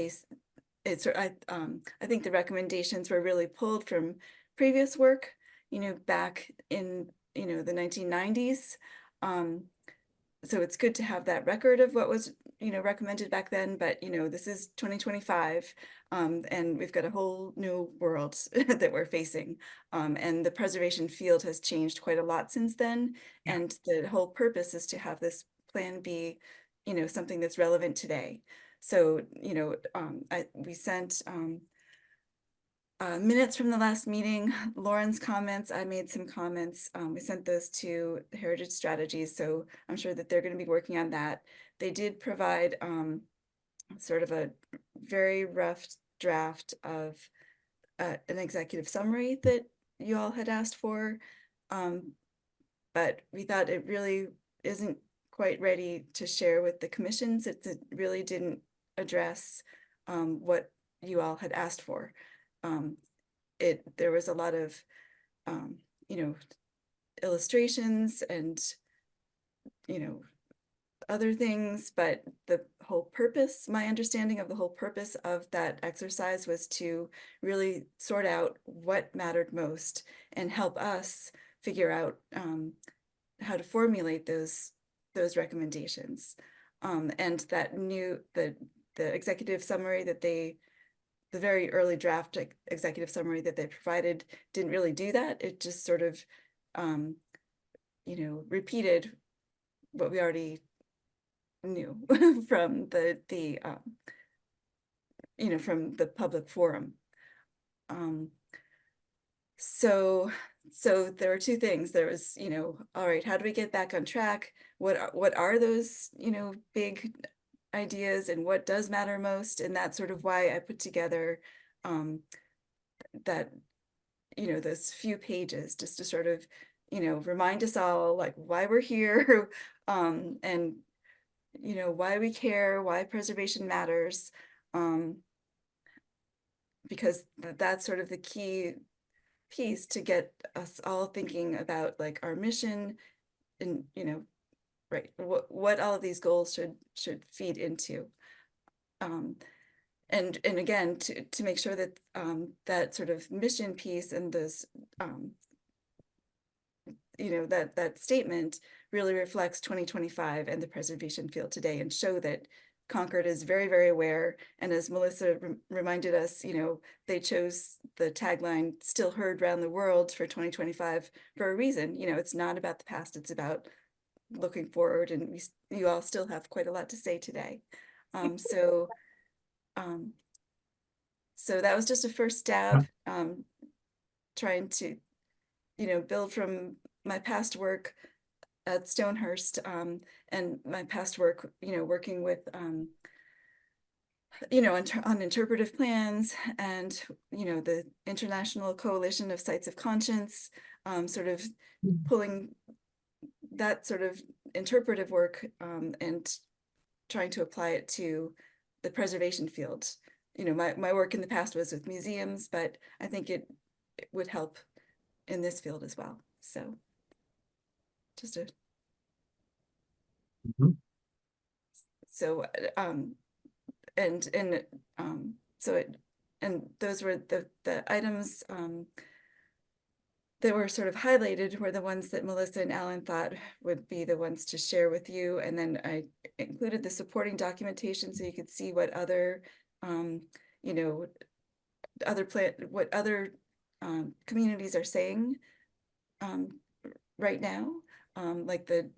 I think the recommendations were really pulled from previous work, you know, back in, you know, the 1990s. So it's good to have that record of what was, you know, recommended back then, but, you know, this is 2025, and we've got a whole new world that we're facing. And the preservation field has changed quite a lot since then. Yeah. And the whole purpose is to have this plan be, you know, something that's relevant today. So, you know, we sent minutes from the last meeting, Lauren's comments, I made some comments. We sent those to Heritage Strategies, so I'm sure that they're going to be working on that. They did provide sort of a very rough draft of an executive summary that you all had asked for, but we thought it really isn't quite ready to share with the commissions. It really didn't address what you all had asked for. There was a lot of, you know, illustrations and, you know, other things, but the whole purpose, my understanding of the whole purpose of that exercise was to really sort out what mattered most and help us figure out how to formulate those recommendations. And that the executive summary that the very early draft executive summary that they provided didn't really do that. It just sort of, you know, repeated what we already knew from you know, from the public forum. So there were two things. There was, you know, all right, how do we get back on track? What are those, you know, big ideas and what does matter most? And that's sort of why I put together that, you know, those few pages just to sort of, you know, remind us all like why we're here, and, you know, why we care, why preservation matters, because that's sort of the key piece to get us all thinking about like our mission and, you know, right, what all of these goals should feed into. And again, to make sure that that sort of mission piece and those, you know, that statement really reflects 2025 and the preservation field today, and show that Concord is very, very aware. And as Melissa reminded us, you know, they chose the tagline "Still Heard Round the World" for 2025 for a reason. You know, it's not about the past, it's about looking forward, and you all still have quite a lot to say today. So that was just a first stab, trying to, you know, build from my past work at Stonehurst, and my past work, you know, working with, you know, on interpretive plans and, you know, the International Coalition of Sites of Conscience, sort of pulling that sort of interpretive work and trying to apply it to the preservation field. You know, my work in the past was with museums, but I think it would help in this field as well. So just a Mhm. so and those were the items that were sort of highlighted were the ones that Melissa and Alan thought would be the ones to share with you. And then I included the supporting documentation so you could see what other, you know, what other communities are saying right now, like the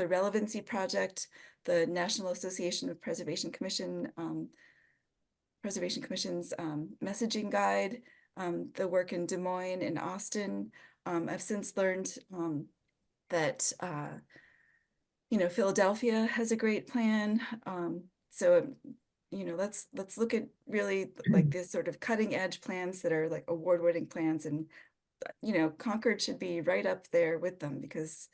Relevancy Project, the National Association of Preservation Commission's messaging guide, the work in Des Moines and Austin. I've since learned that, you know, Philadelphia has a great plan. So let's look at really like this sort of cutting edge plans that are like award-winning plans, and Concord should be right up there with them because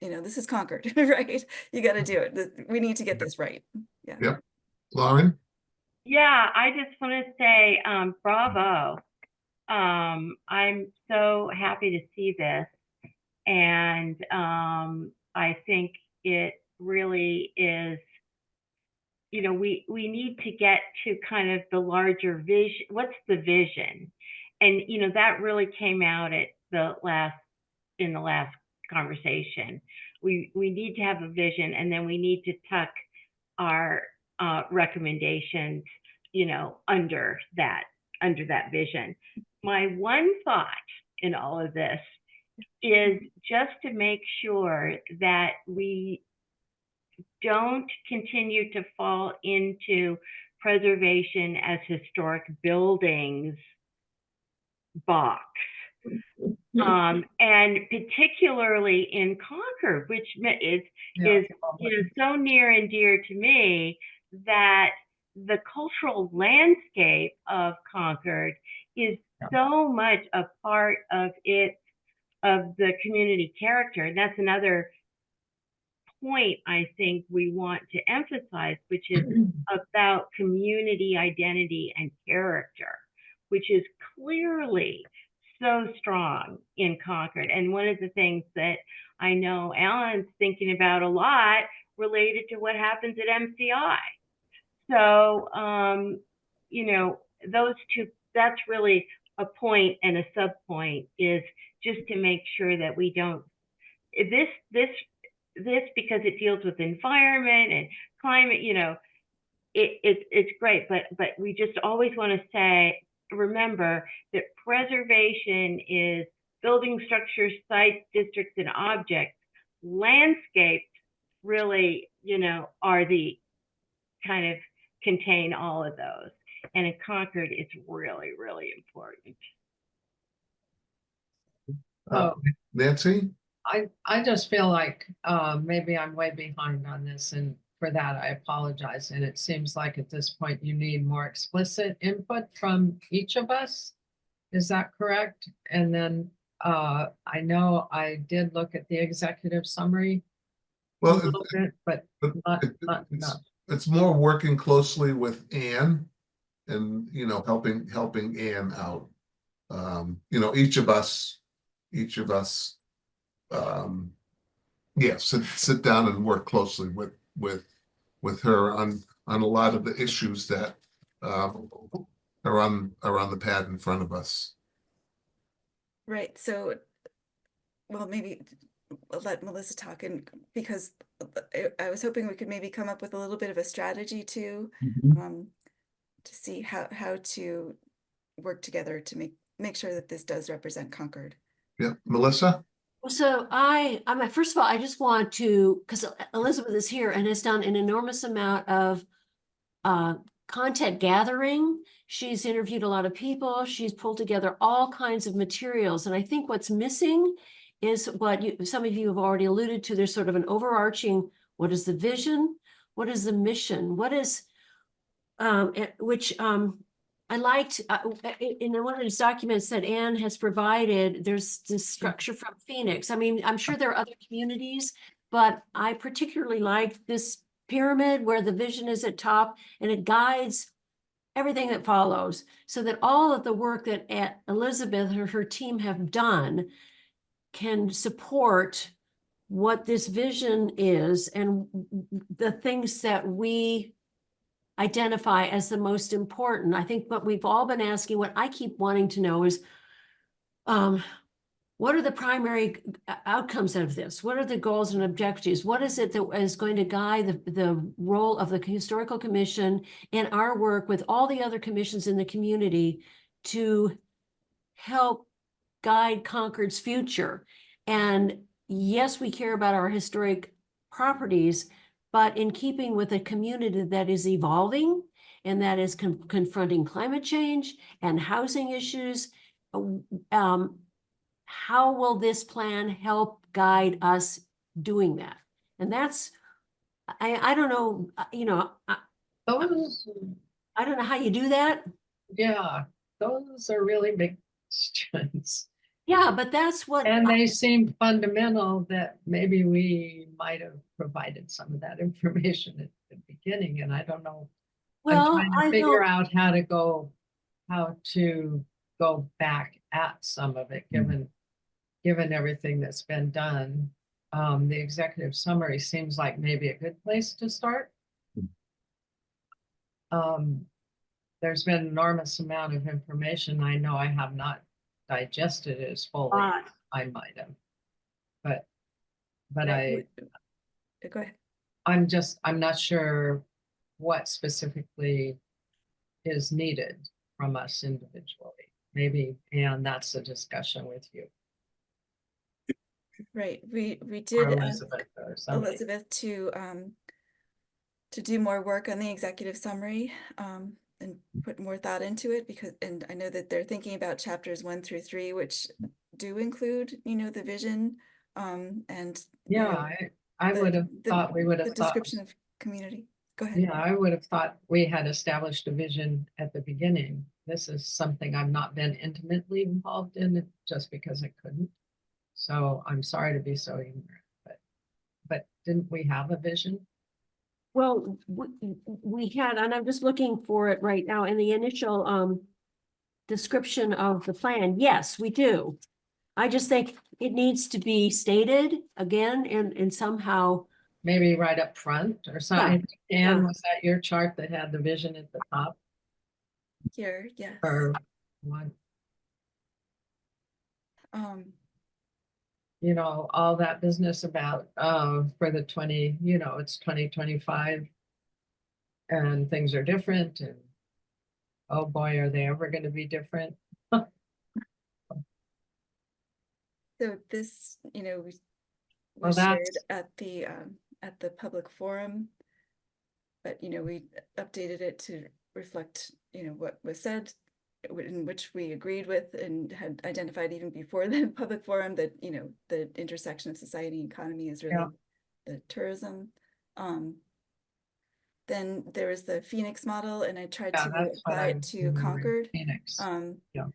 this is Concord, right? You got to do it. We need to get this right. Yeah. Yep. Lauren? Yeah, I just want to say bravo. I'm so happy to see this. And I think it really is, we need to get to kind of the larger vision. What's the vision? And, that really came out in the last conversation. We need to have a vision, and then we need to tuck our recommendations, under that vision. My one thought in all of this is just to make sure that we don't continue to fall into preservation as historic buildings box. And particularly in Concord, which is so near and dear to me, that the cultural landscape of Concord is so much a part of the community character. And that's another point I think we want to emphasize, which is about community identity and character, which is clearly so strong in Concord. And one of the things that I know Alan's thinking about a lot related to what happens at MCI. So, those two, that's really a point, and a sub point is just to make sure that we don't, this because it deals with environment and climate, it's great, but we just always want to remember that preservation is building structures, sites, districts, and objects. Landscapes really, are the kind of contain all of those. And in Concord, it's really, really important. Nancy? I just feel like maybe I'm way behind on this, and for that I apologize. And it seems like at this point you need more explicit input from each of us. Is that correct? And then I know I did look at the executive summary a little bit, but not enough. It's more working closely with Anne and, helping Anne out. Each of us, sit down and work closely with her on a lot of the issues that are on the pad in front of us. Right. So, well, maybe I'll let Melissa talk, and because I was hoping we could maybe come up with a little bit of a strategy too, to see how to work together to make sure that this does represent Concord. Yeah, Melissa? So first of all, I just want to, because Elizabeth is here and has done an enormous amount of content gathering. She's interviewed a lot of people. She's pulled together all kinds of materials. And I think what's missing is what some of you have already alluded to. There's sort of an overarching, what is the vision? What is the mission? What is, I liked in one of these documents that Anne has provided, there's this structure from Phoenix. I mean, I'm sure there are other communities, but I particularly like this pyramid where the vision is at top and it guides everything that follows, so that all of the work that Elizabeth or her team have done can support what this vision is and the things that we identify as the most important. I think what we've all been asking, what I keep wanting to know is, what are the primary outcomes of this? What are the goals and objectives? What is it that is going to guide the role of the Historical Commission and our work with all the other commissions in the community to help guide Concord's future? And yes, we care about our historic properties, but in keeping with a community that is evolving and that is confronting climate change and housing issues, how will this plan help guide us doing that? And that's, I don't know, Those, I don't know how you do that. yeah, those are really big questions. Yeah, but that's what, And they seem fundamental that maybe we might have provided some of that information at the beginning, and I don't know. I'm well, trying to I figure don't, out how to go back at some of it, given everything that's been done. The executive summary seems like maybe a good place to start. There's been an enormous amount of information. I know I have not digested it as fully as I might have. But Right, go ahead. I'm not sure what specifically is needed from us individually. Maybe, and that's a discussion with you, Right, we or did ask Elizabeth or somebody. Elizabeth to do more work on the executive summary, and put more thought into it, because, and I know that they're thinking about chapters 1 through 3, which do include, the vision, and Yeah, I would have thought we would the have thought. description of community. Go ahead. Yeah, I would have thought we had established a vision at the beginning. This is something I've not been intimately involved in just because I couldn't. So I'm sorry to be so ignorant, but didn't we have a vision? well, we had, and I'm just looking for it right now in the initial description of the plan. Yes, we do. I just think it needs to be stated again and somehow, Maybe right up front or something. Yeah. And was that your chart that had the vision at the top Here, yes. or one? All that business about for the 20, it's 2025 and things are different, and oh boy, are they ever going to be different? So this, Well, was shared that's- at the public forum. But, we updated it to reflect, what was said, in which we agreed with and had identified even before the public forum that, the intersection of society and economy is really the tourism. Then there was the Phoenix model, and I tried Yeah, to that's what apply I'm it to remembering, Concord. Phoenix. Yeah.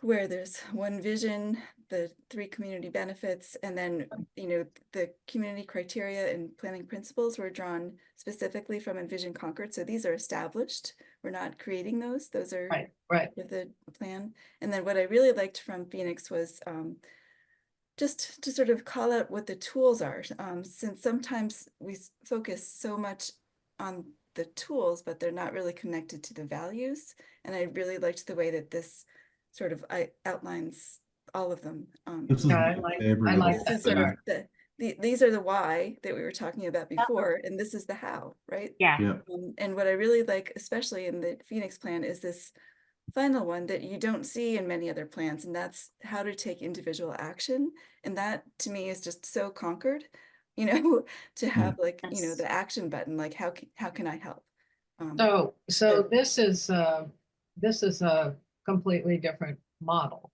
Where there's one vision, the 3 community benefits, and then, the community criteria and planning principles were drawn specifically from Envision Concord. So these are established. We're not creating those. Those are Right. part of the plan. And then what I really liked from Phoenix was just to sort of call out what the tools are, since sometimes we focus so much on the tools, but they're not really connected to the values. And I really liked the way that this sort of outlines all of them. This is Yeah, my I favorite. like of This is the sort of thing. these are the why that we were talking about before, and this is the how, right? Yeah. Yeah, And what I really like, especially in the Phoenix plan, is this final one that you don't see in many other plans, and that's how to take individual action. And that to me is just so Concord, to have like, Yes. the action button, like how can I help? So this is a completely different model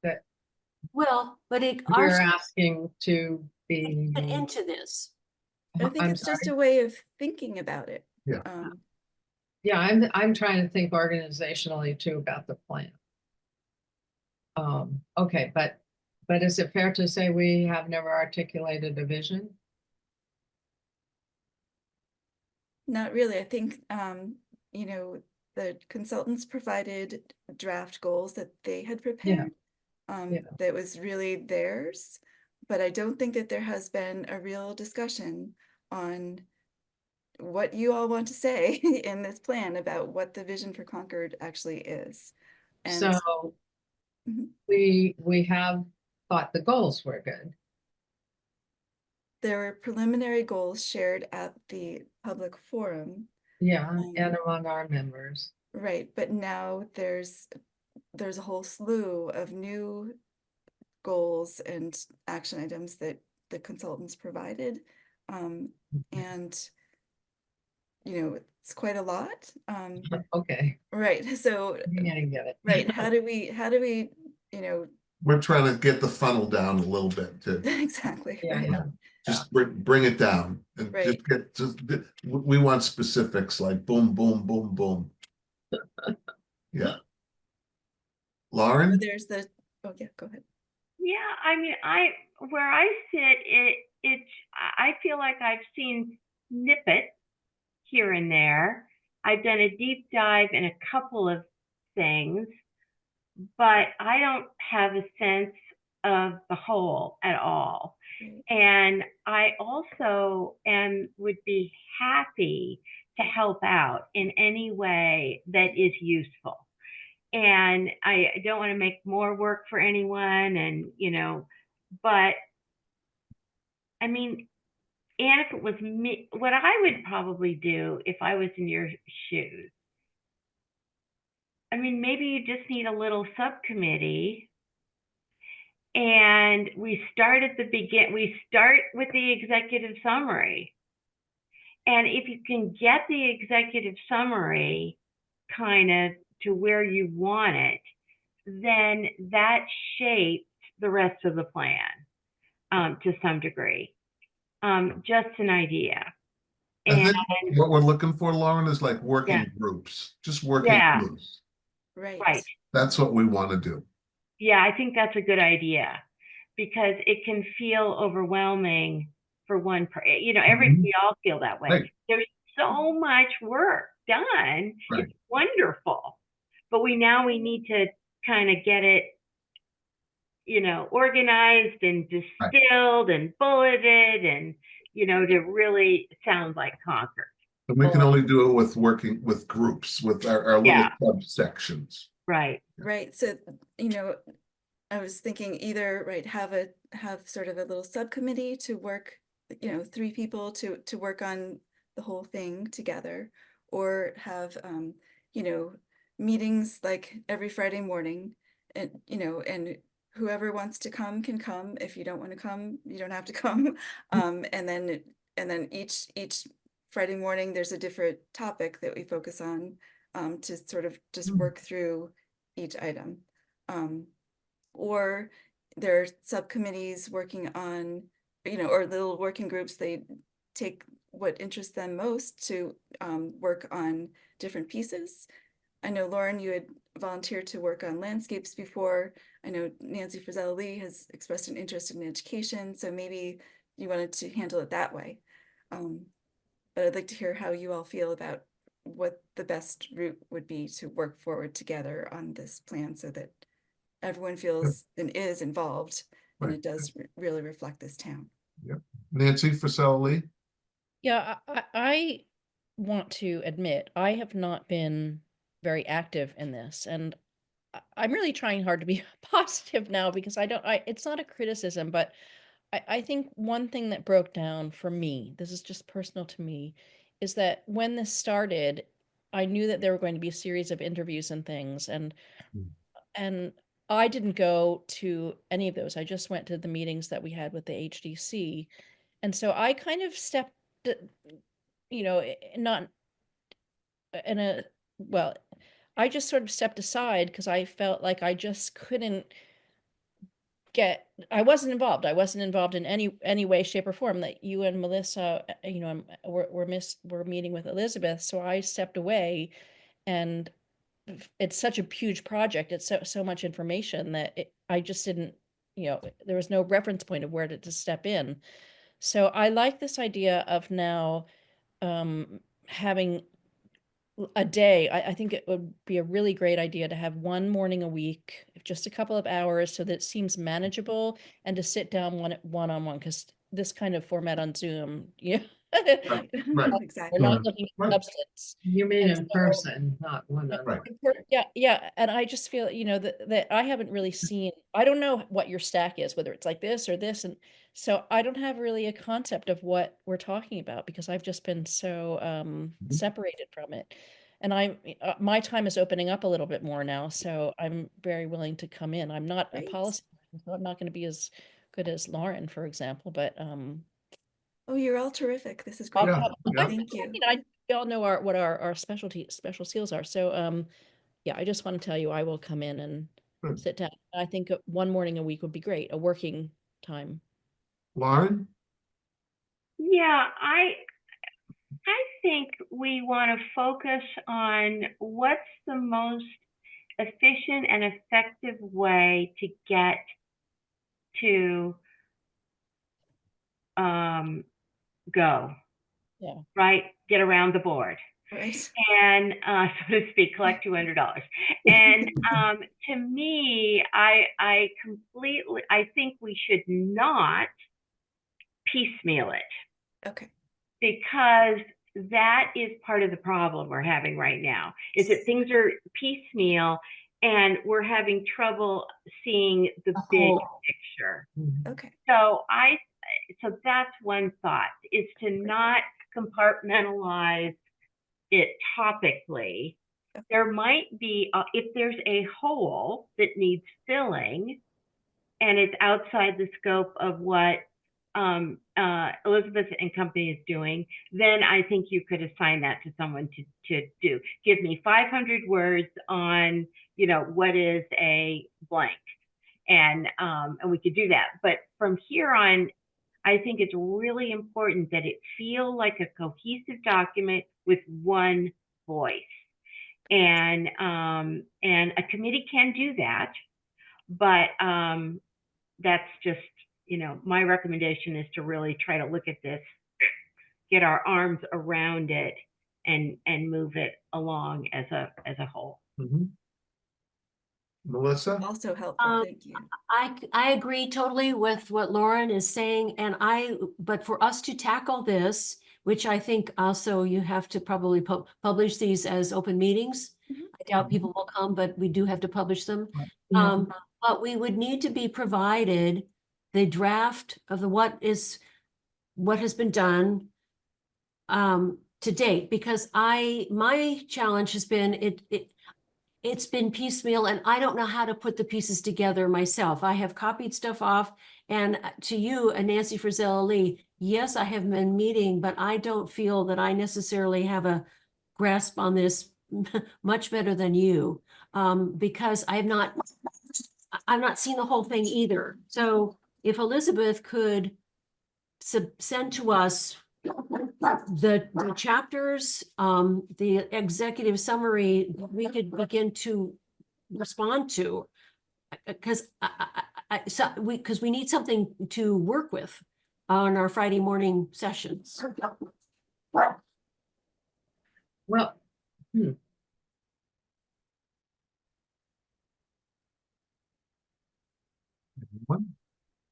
that well, but we're ours asking to be. fit into this. I think I'm it's just sorry. a way of thinking about it. Yeah. Yeah, I'm trying to think organizationally too about the plan. Okay, but is it fair to say we have never articulated a vision? Not really. I think, the consultants provided draft goals that they had prepared. That was really theirs, but I don't think that there has been a real discussion on what you all want to say in this plan about what the vision for Concord actually is. And So Mhm. we have thought the goals were good. there were preliminary goals shared at the public forum. Yeah, and among our members. Right, but now there's a whole slew of new goals and action items that the consultants provided. And, it's quite a lot. Okay, Right, so, I get it. right, how do we, We're trying to get the funnel down a little bit too. exactly, right. Yeah. Just bring it down and Right. we want specifics like boom, boom, boom, boom. Yeah. So Lauren? there's the, oh yeah, go ahead. Yeah, I mean, where I sit, I feel like I've seen snippets here and there. I've done a deep dive in a couple of things, but I don't have a sense of the whole at all. Right. And I also would be happy to help out in any way that is useful. And I don't want to make more work for anyone, and but I mean, and if it was me, what I would probably do if I was in your shoes, I mean, maybe you just need a little subcommittee, and we start with the executive summary. And if you can get the executive summary kind of to where you want it, then that shapes the rest of the plan to some degree. Just an idea. I And think what we're looking for, Lauren, is like working Yeah. groups, just working Yeah. groups. Right. right. That's what we want to do. Yeah, I think that's a good idea, because it can feel overwhelming for one we all feel that way. Right. There's so much work done. Right. It's wonderful. But we need to kind of get it, organized and distilled and bulleted, and to really sound like Concord. And we can only do it with working with groups, with our little Yeah. subsections. Right. Right. So, I was thinking either, right, have sort of a little subcommittee to work, 3 people to work on the whole thing together, or have, meetings like every Friday morning, and, and whoever wants to come can come. If you don't want to come, you don't have to come. And then each Friday morning, there's a different topic that we focus on, to sort of just work through each item. Or there are subcommittees working on, or little working groups, they take what interests them most to work on different pieces. I know, Lauren, you had volunteered to work on landscapes before. I know Nancy Frizella Lee has expressed an interest in education, so maybe you wanted to handle it that way. But I'd like to hear how you all feel about what the best route would be to work forward together on this plan, so that everyone feels and is involved, and Right. it does really reflect this town. Nancy Frisella Lee? Yeah, I want to admit I have not been very active in this, and I'm really trying hard to be positive now, because it's not a criticism, but I think one thing that broke down for me, this is just personal to me, is that when this started, I knew that there were going to be a series of interviews and things, and I didn't go to any of those. I just went to the meetings that we had with the HDC. And so I kind of stepped, not in a, well, I just sort of stepped aside because I felt like I just couldn't I wasn't involved. I wasn't involved in any way, shape, or form. That you and Melissa, we're meeting with Elizabeth. So I stepped away, and it's such a huge project. It's so much information that I just didn't, there was no reference point of where to step in. So I like this idea of now having a day. I think it would be a really great idea to have one morning a week, just a couple of hours, so that it seems manageable, and to sit down one-on-one, because this kind of format on Zoom, Right. we're Exactly. not looking at Right. substance. You mean And in so- person, not one on Right. one. Yeah. And I just feel, that I haven't really seen, I don't know what your stack is, whether it's like this or this. And so I don't have really a concept of what we're talking about, because I've just been so separated from it. And my time is opening up a little bit more now. So I'm very willing to come in. I'm not a Great. policy, so I'm not going to be as good as Lauren, for example, but Oh, you're all terrific. This is I'll great. Yeah, come. yeah. Thank you. We all know what our special skills are. So yeah, I just want to tell you, I will come in and Good. sit down. I think one morning a week would be great, a working time. Lauren? Yeah, I think we want to focus on what's the most efficient and effective way to get to go, Yeah. right? Get around the board. Right. And so to speak, collect $200. And to me, I think we should not piecemeal it, Okay. because that is part of the problem we're having right now, is that things are piecemeal and we're having trouble seeing the big whole. picture. Okay. So that's one thought, is to not compartmentalize it topically. There might be, if there's a hole that needs filling and it's outside the scope of what Elizabeth and company is doing, then I think you could assign that to someone to do. Give me 500 words on, what is a blank, and we could do that. But from here on, I think it's really important that it feel like a cohesive document with one voice. And a committee can do that, but that's just, my recommendation is to really try to look at this, get our arms around it, and move it along as a whole. Melissa? Also helpful. Um, Thank you. I agree totally with what Lauren is saying, but for us to tackle this, which I think also you have to probably publish these as open meetings. Mhm. I doubt people will come, but we do have to publish them. Yeah. But we would need to be provided the draft of what has been done to date, because my challenge has been it's been piecemeal and I don't know how to put the pieces together myself. I have copied stuff off, and to you, Nancy Frizella Lee, yes, I have been meeting, but I don't feel that I necessarily have a grasp on this much better than you, because I've not seen the whole thing either. So if Elizabeth could send to us the chapters, the executive summary, we could begin to respond to, because because we need something to work with on our Friday morning sessions. Well,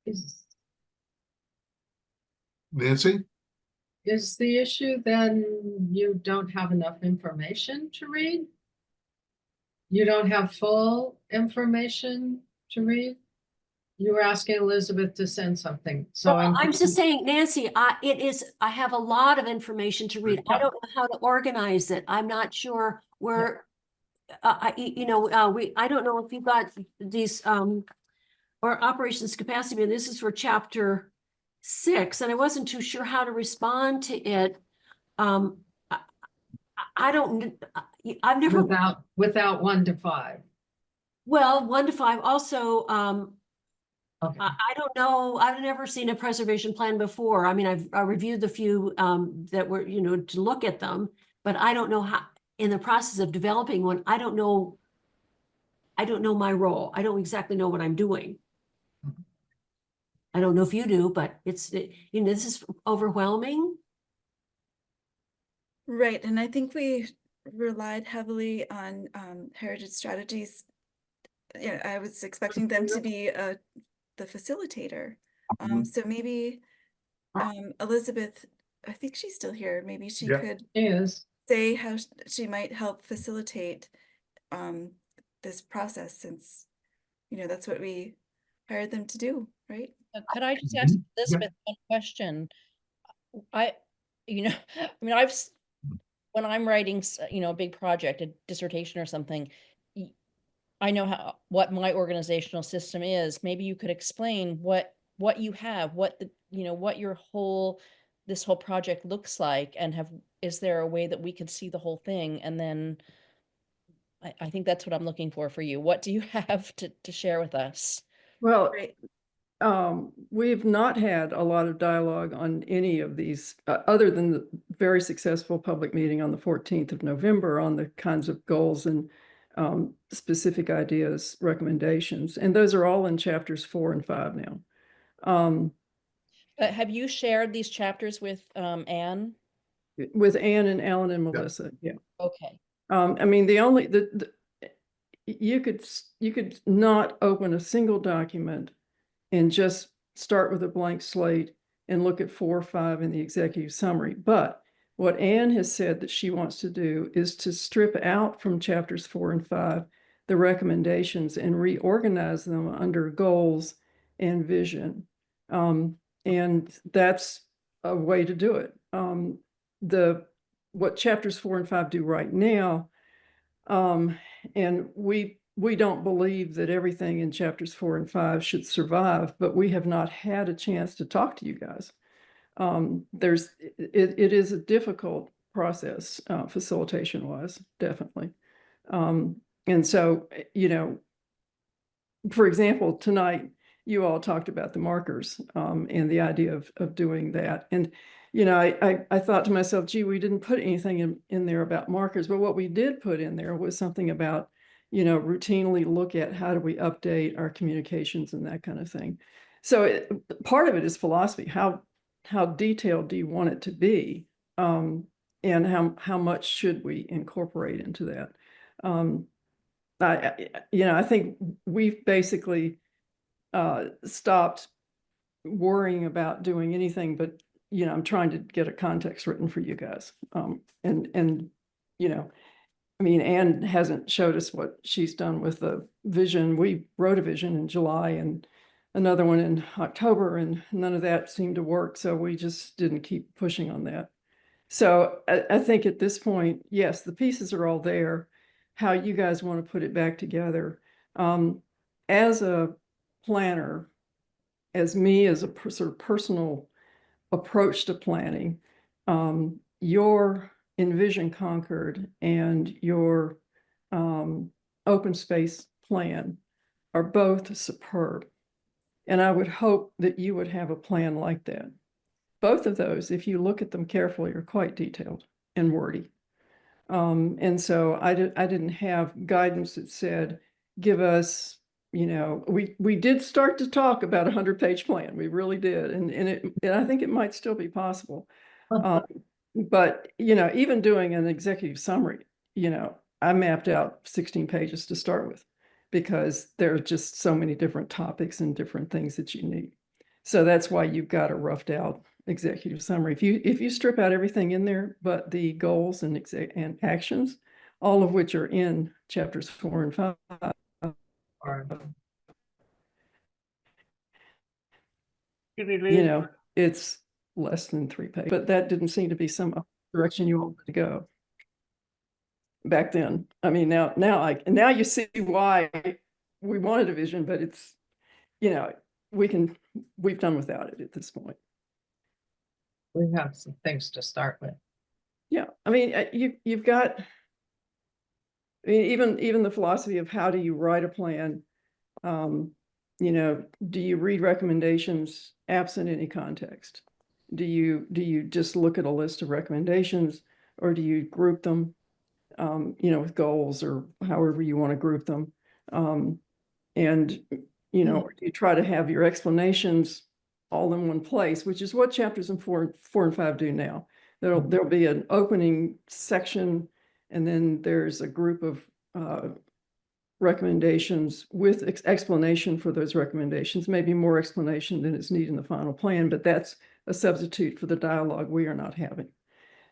is Nancy? Is the issue then you don't have enough information to read? You don't have full information to read? You were asking Elizabeth to send something, so Well, I'm just saying, Nancy, I have a lot of information to read. I don't know how to organize it. I'm not sure where, I don't know if you got these, or operations capacity, and this is for chapter 6, and I wasn't too sure how to respond to it. I don't, I've never, without 1 to 5. well, 1 to 5 also, Okay. I don't know. I've never seen a preservation plan before. I mean, I reviewed the few that were, to look at them, but I don't know how, in the process of developing one, I don't know my role. I don't exactly know what I'm doing. I don't know if you do, but this is overwhelming. Right. And I think we relied heavily on Heritage Strategies. Yeah, I was expecting them to be the facilitator. So maybe Elizabeth, I think she's still here. Maybe she Yeah. could Is, say how she might help facilitate this process, since that's what we hired them to do, right? Could I just ask Mhm. Yeah. Elizabeth one question? I mean, when I'm writing, a big project, a dissertation or something, I know what my organizational system is. Maybe you could explain what you have, what this whole project looks like, and is there a way that we could see the whole thing? And then I think that's what I'm looking for you. What do you have to share with us? well, Right. we've not had a lot of dialogue on any of these, other than the very successful public meeting on the 14th of November on the kinds of goals and specific ideas, recommendations. And those are all in chapters 4 and 5 now. Have you shared these chapters with Anne? With Anne and Alan and Yeah. Melissa, yeah. Okay. I mean, you could not open a single document and just start with a blank slate and look at 4 or 5 in the executive summary. But what Anne has said that she wants to do is to strip out from chapters 4 and 5 the recommendations and reorganize them under goals and vision. And that's a way to do it. What chapters 4 and 5 do right now, and we don't believe that everything in chapters 4 and 5 should survive, but we have not had a chance to talk to you guys. It is a difficult process, facilitation wise, definitely. And so, you know, for example, tonight, you all talked about the markers, and the idea of doing that. And, you know, I thought to myself, gee, we didn't put anything in there about markers, but what we did put in there was something about, you know, routinely look at how do we update our communications and that kind of thing. So part of it is philosophy. How detailed do you want it to be? And how much should we incorporate into that? I think we've basically stopped worrying about doing anything, but, you know, I'm trying to get a context written for you guys. And, you know, I mean, Anne hasn't showed us what she's done with the vision. We wrote a vision in July and another one in October, and none of that seemed to work. So we just didn't keep pushing on that. So I think at this point, yes, the pieces are all there. How you guys want to put it back together. As a planner, as a sort of personal approach to planning, your Envision Concord and your open space plan are both superb. And I would hope that you would have a plan like that. Both of those, if you look at them carefully, are quite detailed and wordy. And so I didn't have guidance that said, give us, you know, we did start to talk about a 100-page plan. We really did. And I think it might still be possible. But, you know, even doing an executive summary, you know, I mapped out 16 pages to start with because there are just so many different topics and different things that you need. So that's why you've got a roughed out executive summary. If you strip out everything in there, but the goals and actions, all of which are in chapters 4 and 5, you know, it's less than 3 pages, but that didn't seem to be some direction you wanted to go back then. I mean, now you see why we wanted a vision, but it's, you know, we've done without it at this point. We have some things to start with. Yeah, I mean, you've got, I mean, even the philosophy of how do you write a plan? You know, do you read recommendations absent any context? Do you just look at a list of recommendations, or do you group them, you know, with goals or however you want to group them? And, you know, you try to have your explanations all in one place, which is what chapters 4 and 5 do now. There'll be an opening section, and then there's a group of recommendations with explanation for those recommendations, maybe more explanation than is needed in the final plan, but that's a substitute for the dialogue we are not having.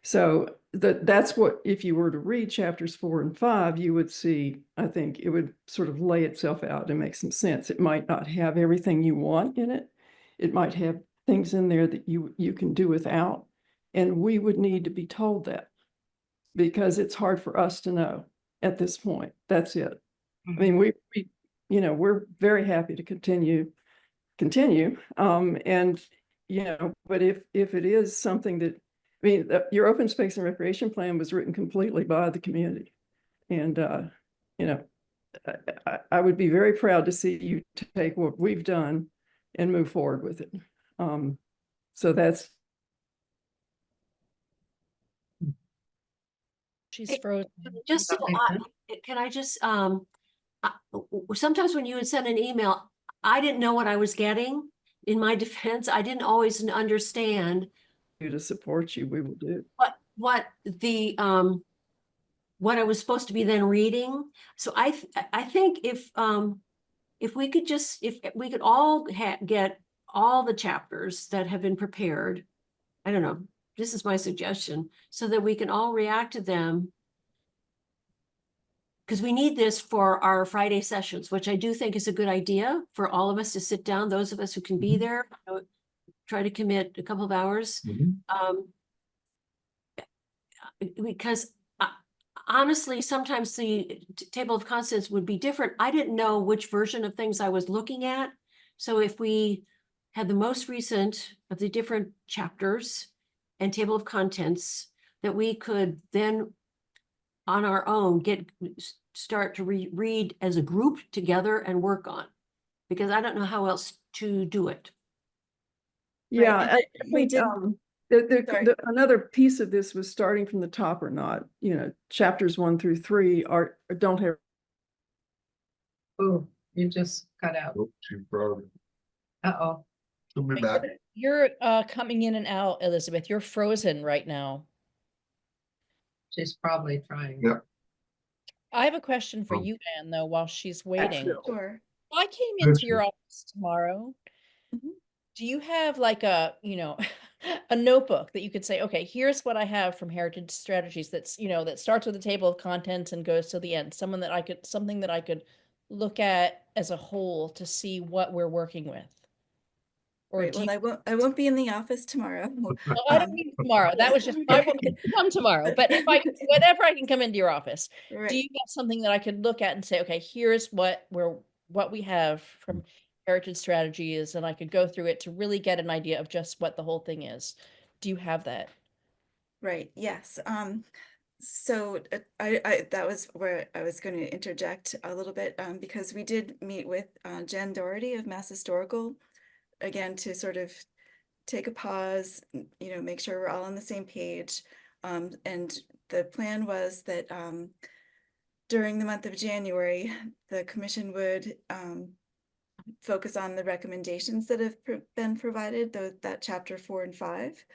So that's what, if you were to read chapters 4 and 5, you would see, I think it would sort of lay itself out and make some sense. It might not have everything you want in it. It might have things in there that you can do without. And we would need to be told that because it's hard for us to know at this point. That's it. I mean, we you know, we're very happy to continue. And, you know, but if it is something that, I mean, your open space and recreation plan was written completely by the community. And, you know, I would be very proud to see you take what we've done and move forward with it. So that's, She's Hey, frozen. Just so Okay. can I just, sometimes when you would send an email, I didn't know what I was getting. In my defense, I didn't always understand to support you, we will do. what what I was supposed to be then reading. So I think if we could just, if we could all get all the chapters that have been prepared, I don't know, this is my suggestion, so that we can all react to them. Because we need this for our Friday sessions, which I do think is a good idea for all of us to sit down, those of us who can be there, try to commit a couple of hours. Because honestly, sometimes the table of contents would be different. I didn't know which version of things I was looking at. So if we had the most recent of the different chapters and table of contents, that we could then on our own start to read as a group together and work on, because I don't know how else to do it. Yeah, and I we think, did- Sorry. another piece of this was starting from the top or not, you know, chapters 1 through 3 don't have. Oh, you just cut out. Oops, she brought it. Uh-oh. She'll be back. You're coming in and out, Elizabeth. You're frozen right now. She's probably trying. Yep. I have a question for Oh. you, Anne, though, while she's waiting. Backfill. Sure. If I came Good, into sure. your office tomorrow, Mhm. do you have like a, a notebook that you could say, okay, here's what I have from Heritage Strategies that's, that starts with a table of contents and goes to the end. Something that I could look at as a whole to see what we're working with. Or Right, do well, I won't be in the office tomorrow. Well, I don't mean tomorrow. That was just, I won't come tomorrow, but if whenever I can come into your office, do Right, you have something that I could look at and say, okay, here's what we have from Heritage Strategies, and I could go through it to really get an idea of just what the whole thing is. Do you have that? right, yes. So I that was where I was going to interject a little bit, because we did meet with Jen Doherty of Mass Historical, again, to sort of take a pause, make sure we're all on the same page. And the plan was that during the month of January, the commission would focus on the recommendations that have been provided, that chapter 4 and 5.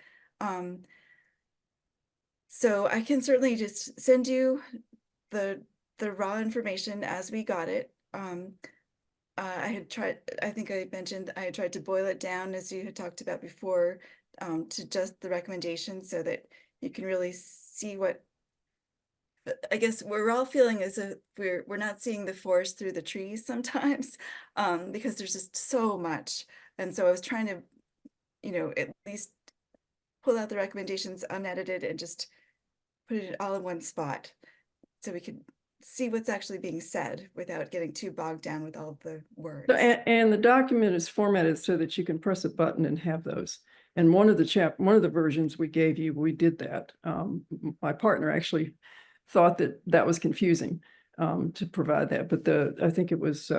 So I can certainly just send you the raw information as we got it. I think I mentioned I had tried to boil it down, as you had talked about before, to just the recommendations, so that you can really see what, I guess we're all feeling as if we're not seeing the forest through the trees sometimes, because there's just so much. And so I was trying to, at least pull out the recommendations unedited and just put it all in one spot, so we could see what's actually being said without getting too bogged down with all the words. And the document is formatted so that you can press a button and have those. And one of the versions we gave you, we did that. My partner actually thought that was confusing to provide that, but I think it was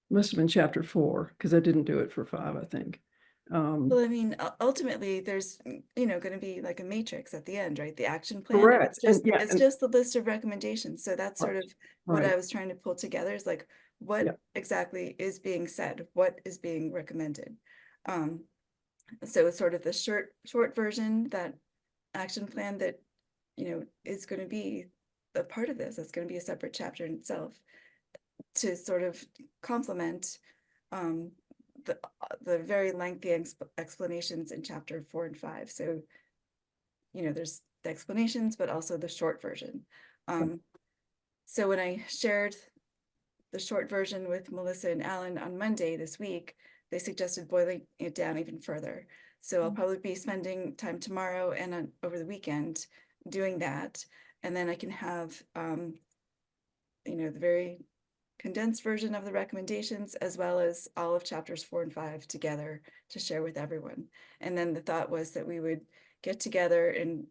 must have been chapter 4, because I didn't do it for 5, I think. Well, I mean, ultimately, there's, going to be like a matrix at the end, right? The action plan. Correct. It's just the list of recommendations. So that's sort Right. of what Right. I was trying to pull together, is like, what Yeah. exactly is being said? What is being recommended? So it's sort of the short version, that action plan that, is going to be a part of this. It's going to be a separate chapter in itself, to sort of complement the very lengthy explanations in chapter 4 and 5. So, there's the explanations, but also the short version. So when I shared the short version with Melissa and Alan on Monday this week, they suggested boiling it down even further. So I'll probably be spending time tomorrow and over the weekend doing that. And then I can have, the very condensed version of the recommendations, as well as all of chapters 4 and 5 together to share with everyone. And then the thought was that we would get together and,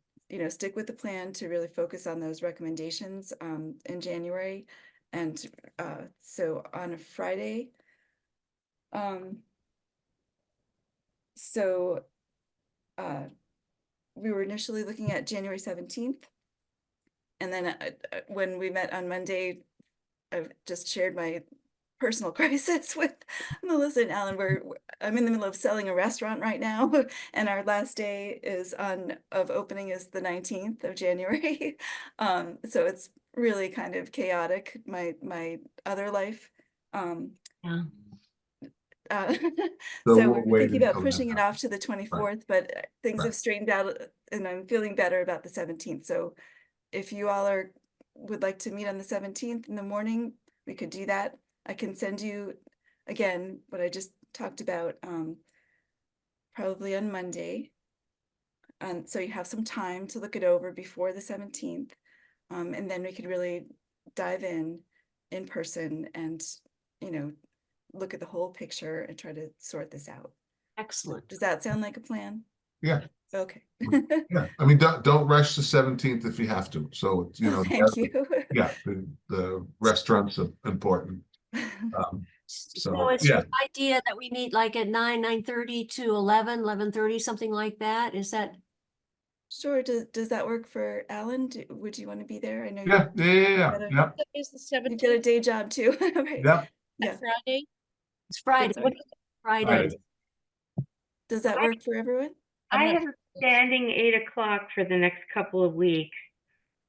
stick with the plan to really focus on those recommendations in January. And so on a Friday, So we were initially looking at January 17th. And then when we met on Monday, I've just shared my personal crisis with Melissa and Alan. I'm in the middle of selling a restaurant right now, and our last day of opening is the 19th of January. So it's really kind of chaotic, my other life. Yeah. So So we're we're thinking waiting about till pushing that it off to the 24th, but things Right. have straightened out and I'm feeling better about the 17th. So if you all would like to meet on the 17th in the morning, we could do that. I can send you again what I just talked about, probably on Monday. And so you have some time to look it over before the 17th. And then we could really dive in person and, look at the whole picture and try to sort this out. Excellent. Does that sound like a plan? Yeah. Okay. Yeah, I mean, don't rush the 17th if you have to. So, Thank you. yeah, the restaurant's important. So So, it's yeah, your idea that we meet like at 9:30 to 11:30, something like that? Is that? Sure. Does that work for Alan? Would you want to be there? I know yeah, yeah, Is the you've got a 17th day job too, right? yeah. Yeah. Friday? It's Friday. sorry. What is it? Friday. Friday. Does that work for everyone? I'm I not have a standing 8 o'clock for the next couple of weeks.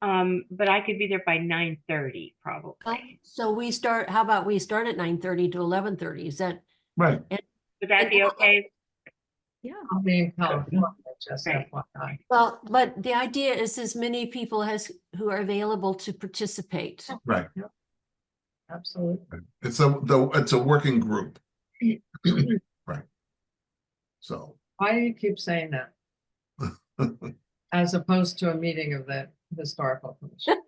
But I could be there by 9:30 Well, probably. so how about we start at 9:30 to 11:30? Is that? Right. Would that be okay? Yeah. I'll be in California, just Right. FYI. Well, but the idea is as many people who are available to participate. Right. Absolutely. It's a working group. Right. So. Why do you keep saying that? As opposed to a meeting of the historical commission.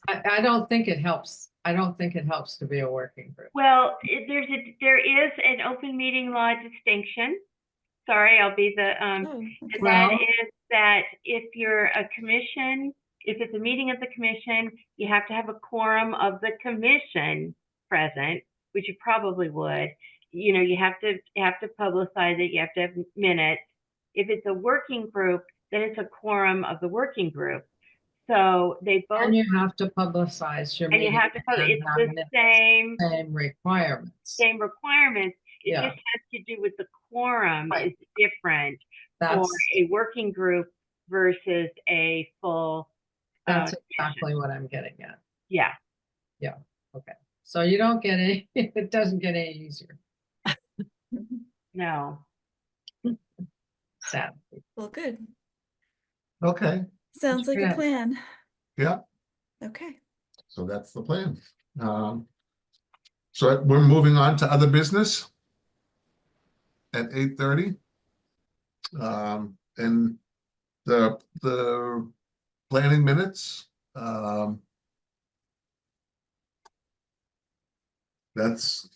I don't think it helps. I don't think it helps to be a working group. Well, there is an open meeting law distinction. Sorry, I'll be the, and that Well- is that if you're a commission, if it's a meeting of the commission, you have to have a quorum of the commission present, which you probably would. You have to publicize it, you have to have minutes. If it's a working group, then it's a quorum of the working group. So they both, And you have to publicize your and you meeting. have to, and it's have the minutes, same requirements. same requirements. It Yeah. just has to do with the quorum Right. is different for That's a working group versus a full. that's commission. exactly what I'm getting at. Yeah. Okay. So you don't get any, it doesn't get any easier, No. sadly. Well, good. Okay, Sounds like a good. plan. yeah, Okay. so that's the plan. So we're moving on to other business at 8:30. And the planning minutes, that's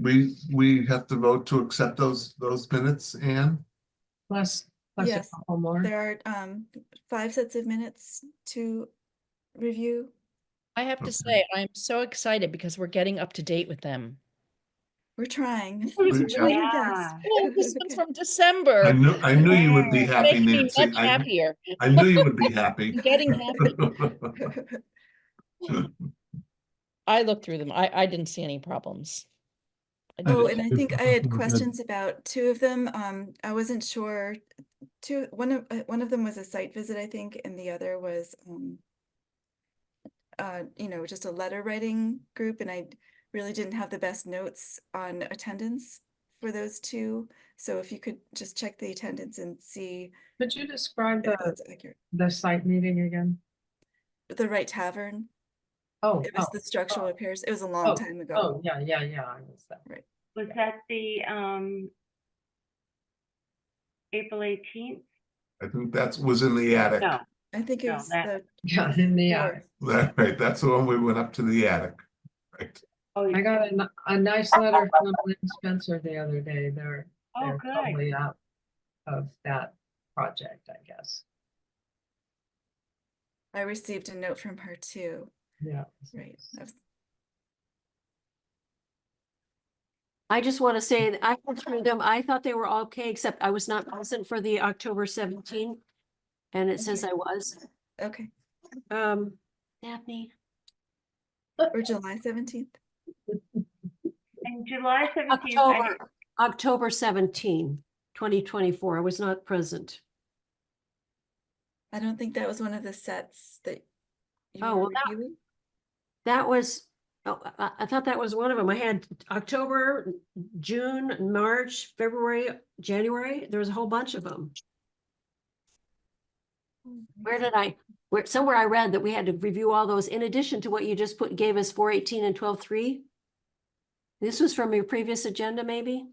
we have to vote to accept those minutes, Anne? Plus a Yes, couple more. There are 5 sets of minutes to review. I have Okay. to say, I'm so excited because we're getting up to date with them. We're trying. Yeah. We're doing our Yeah. best. Oh, this one's Okay. from December. I knew you would be Yeah. happy, Makes me Nancy. much happier. I knew you would be happy. I'm getting happy. I looked through them. I didn't see any problems. Oh, did and I too. think I We're had good. questions about 2 of them. I wasn't sure. One of them was a site visit, I think, and the other was, just a letter writing group, and I really didn't have the best notes on attendance for those 2. So if you could just check the attendance and see Could you describe if that's accurate. the site meeting again? The Right Tavern. Oh, It was the structural oh. repairs. It was a long time ago. Oh, yeah, I was that. Right. Was that the April 18th? I think that was in the attic. No. I think it No, was that- Yeah, in the fourth. Right, that's the one we went up to the attic. Right. Oh, I got a nice letter from Lynn Spencer the other day. They're good. probably out of that project, I guess. I received a note from her too. Yeah. Right. I just want to say that I went through them. I thought they were okay, except I was not present for the October 17. And it says I was. Okay, Daphne, or July 17th. And July 17th, October 17, 2024. I was not present. I don't think that was one of the sets that you Oh, were well, reviewing. That was, oh, I thought that was one of them. I had October, June, March, February, January. There was a whole bunch of them. Somewhere I read that we had to review all those in addition to what you just gave us 418 and 12.3. This was from your previous agenda, maybe?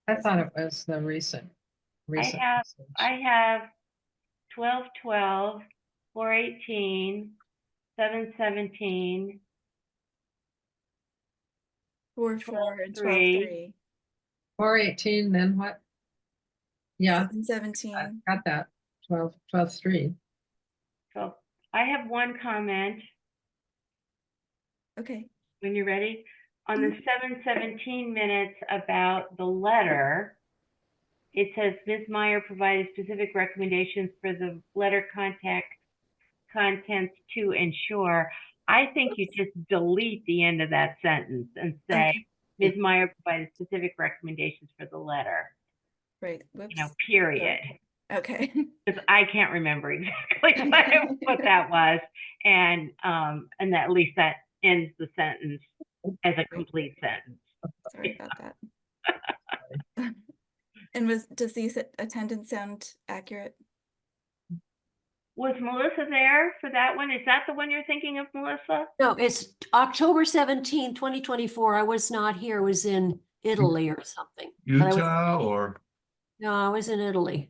I thought it was the recent. I have 12/12, 418, 7/17, 4/4 and 12/3. 12/3. 418, then what? Yeah, 7/17. I got that. 12/3. So I have one comment Okay, when you're ready. On the 7/17 minutes about the letter, it says Ms. Meyer provided specific recommendations for the letter contents to ensure. I think you just delete the end of that sentence and say, Okay. Ms. Meyer provided specific recommendations for the letter, right, whoops. period. Okay, Because I can't remember exactly what that was. And that at least that ends the sentence as a complete sentence. sorry about that. And does the attendance sound accurate? Was Melissa there for that one? Is that the one you're thinking of, Melissa? No, it's October 17, 2024. I was not here. I was in Italy or something. But I was, Utah or? no, I was in Italy.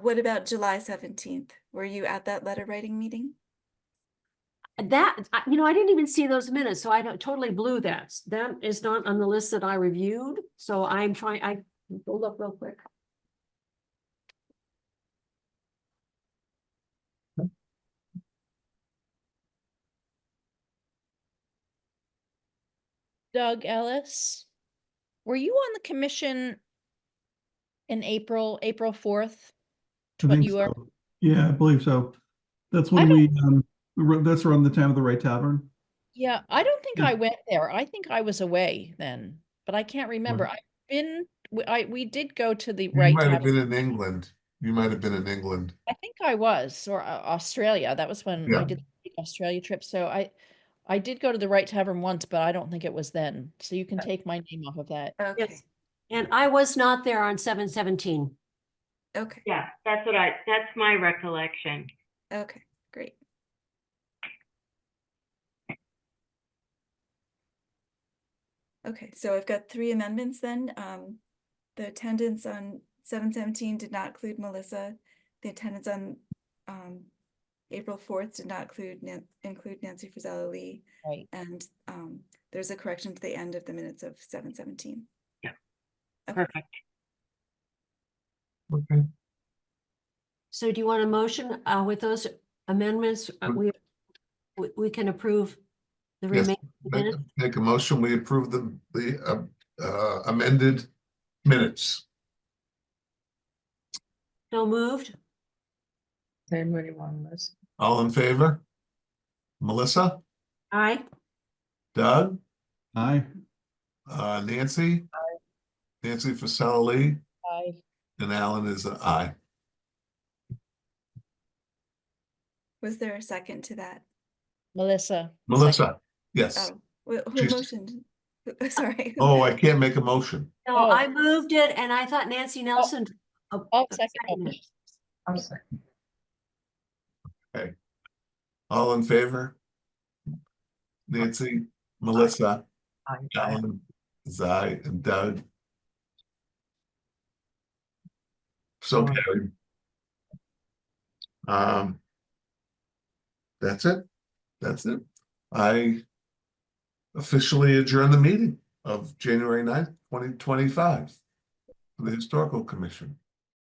What about July 17th? Were you at that letter writing meeting? I didn't even see those minutes, so I totally blew that. That is not on the list that I reviewed. So I go look real quick. Doug Ellis, were you on the commission in April 4th? I think You are, so. Yeah, I believe so. That's I when that's around the time of the Right Tavern. yeah, I don't think Yeah. I went there. I think I was away then, but I can't remember. We did go to the You Right might have Tavern. been in England. You might have been in England. I think I was, or Australia. That was when I Yeah. did the Australia trip. So I did go to the Right Tavern once, but I don't think it was then. So you can take my name off of that. Okay, Yes. And I was not there on 7/17. okay, Yeah, that's my recollection. okay, great. Okay, so I've got 3 amendments then. The attendance on 7/17 did not include Melissa. The attendance on April 4th did not include Nancy Frizella Lee. Right. And there's a correction to the end of the minutes of 7/17. Yeah. Okay. Perfect. Okay. So do you want a motion with those amendments? We can approve the Yes, remaining minutes. Make a motion, we approve the amended minutes. So moved. Same when you want this. All in favor? Melissa, Aye. Doug, Aye. Nancy? Nancy Frizella Lee, I and Alan is an aye. Was there a second to that? Melissa. Melissa, yes. Oh, who She's- motioned? Sorry. Oh, I can't make a motion. No, Oh. I moved it and I thought Nancy Nelson. I'll second seconded it. it. I'll second. All in favor? Nancy, Melissa, Aye. Alan, Zai, and Doug. So Aye. carried. That's it. That's it. I officially adjourn the meeting of January 9th, 2025 for the Historical Commission.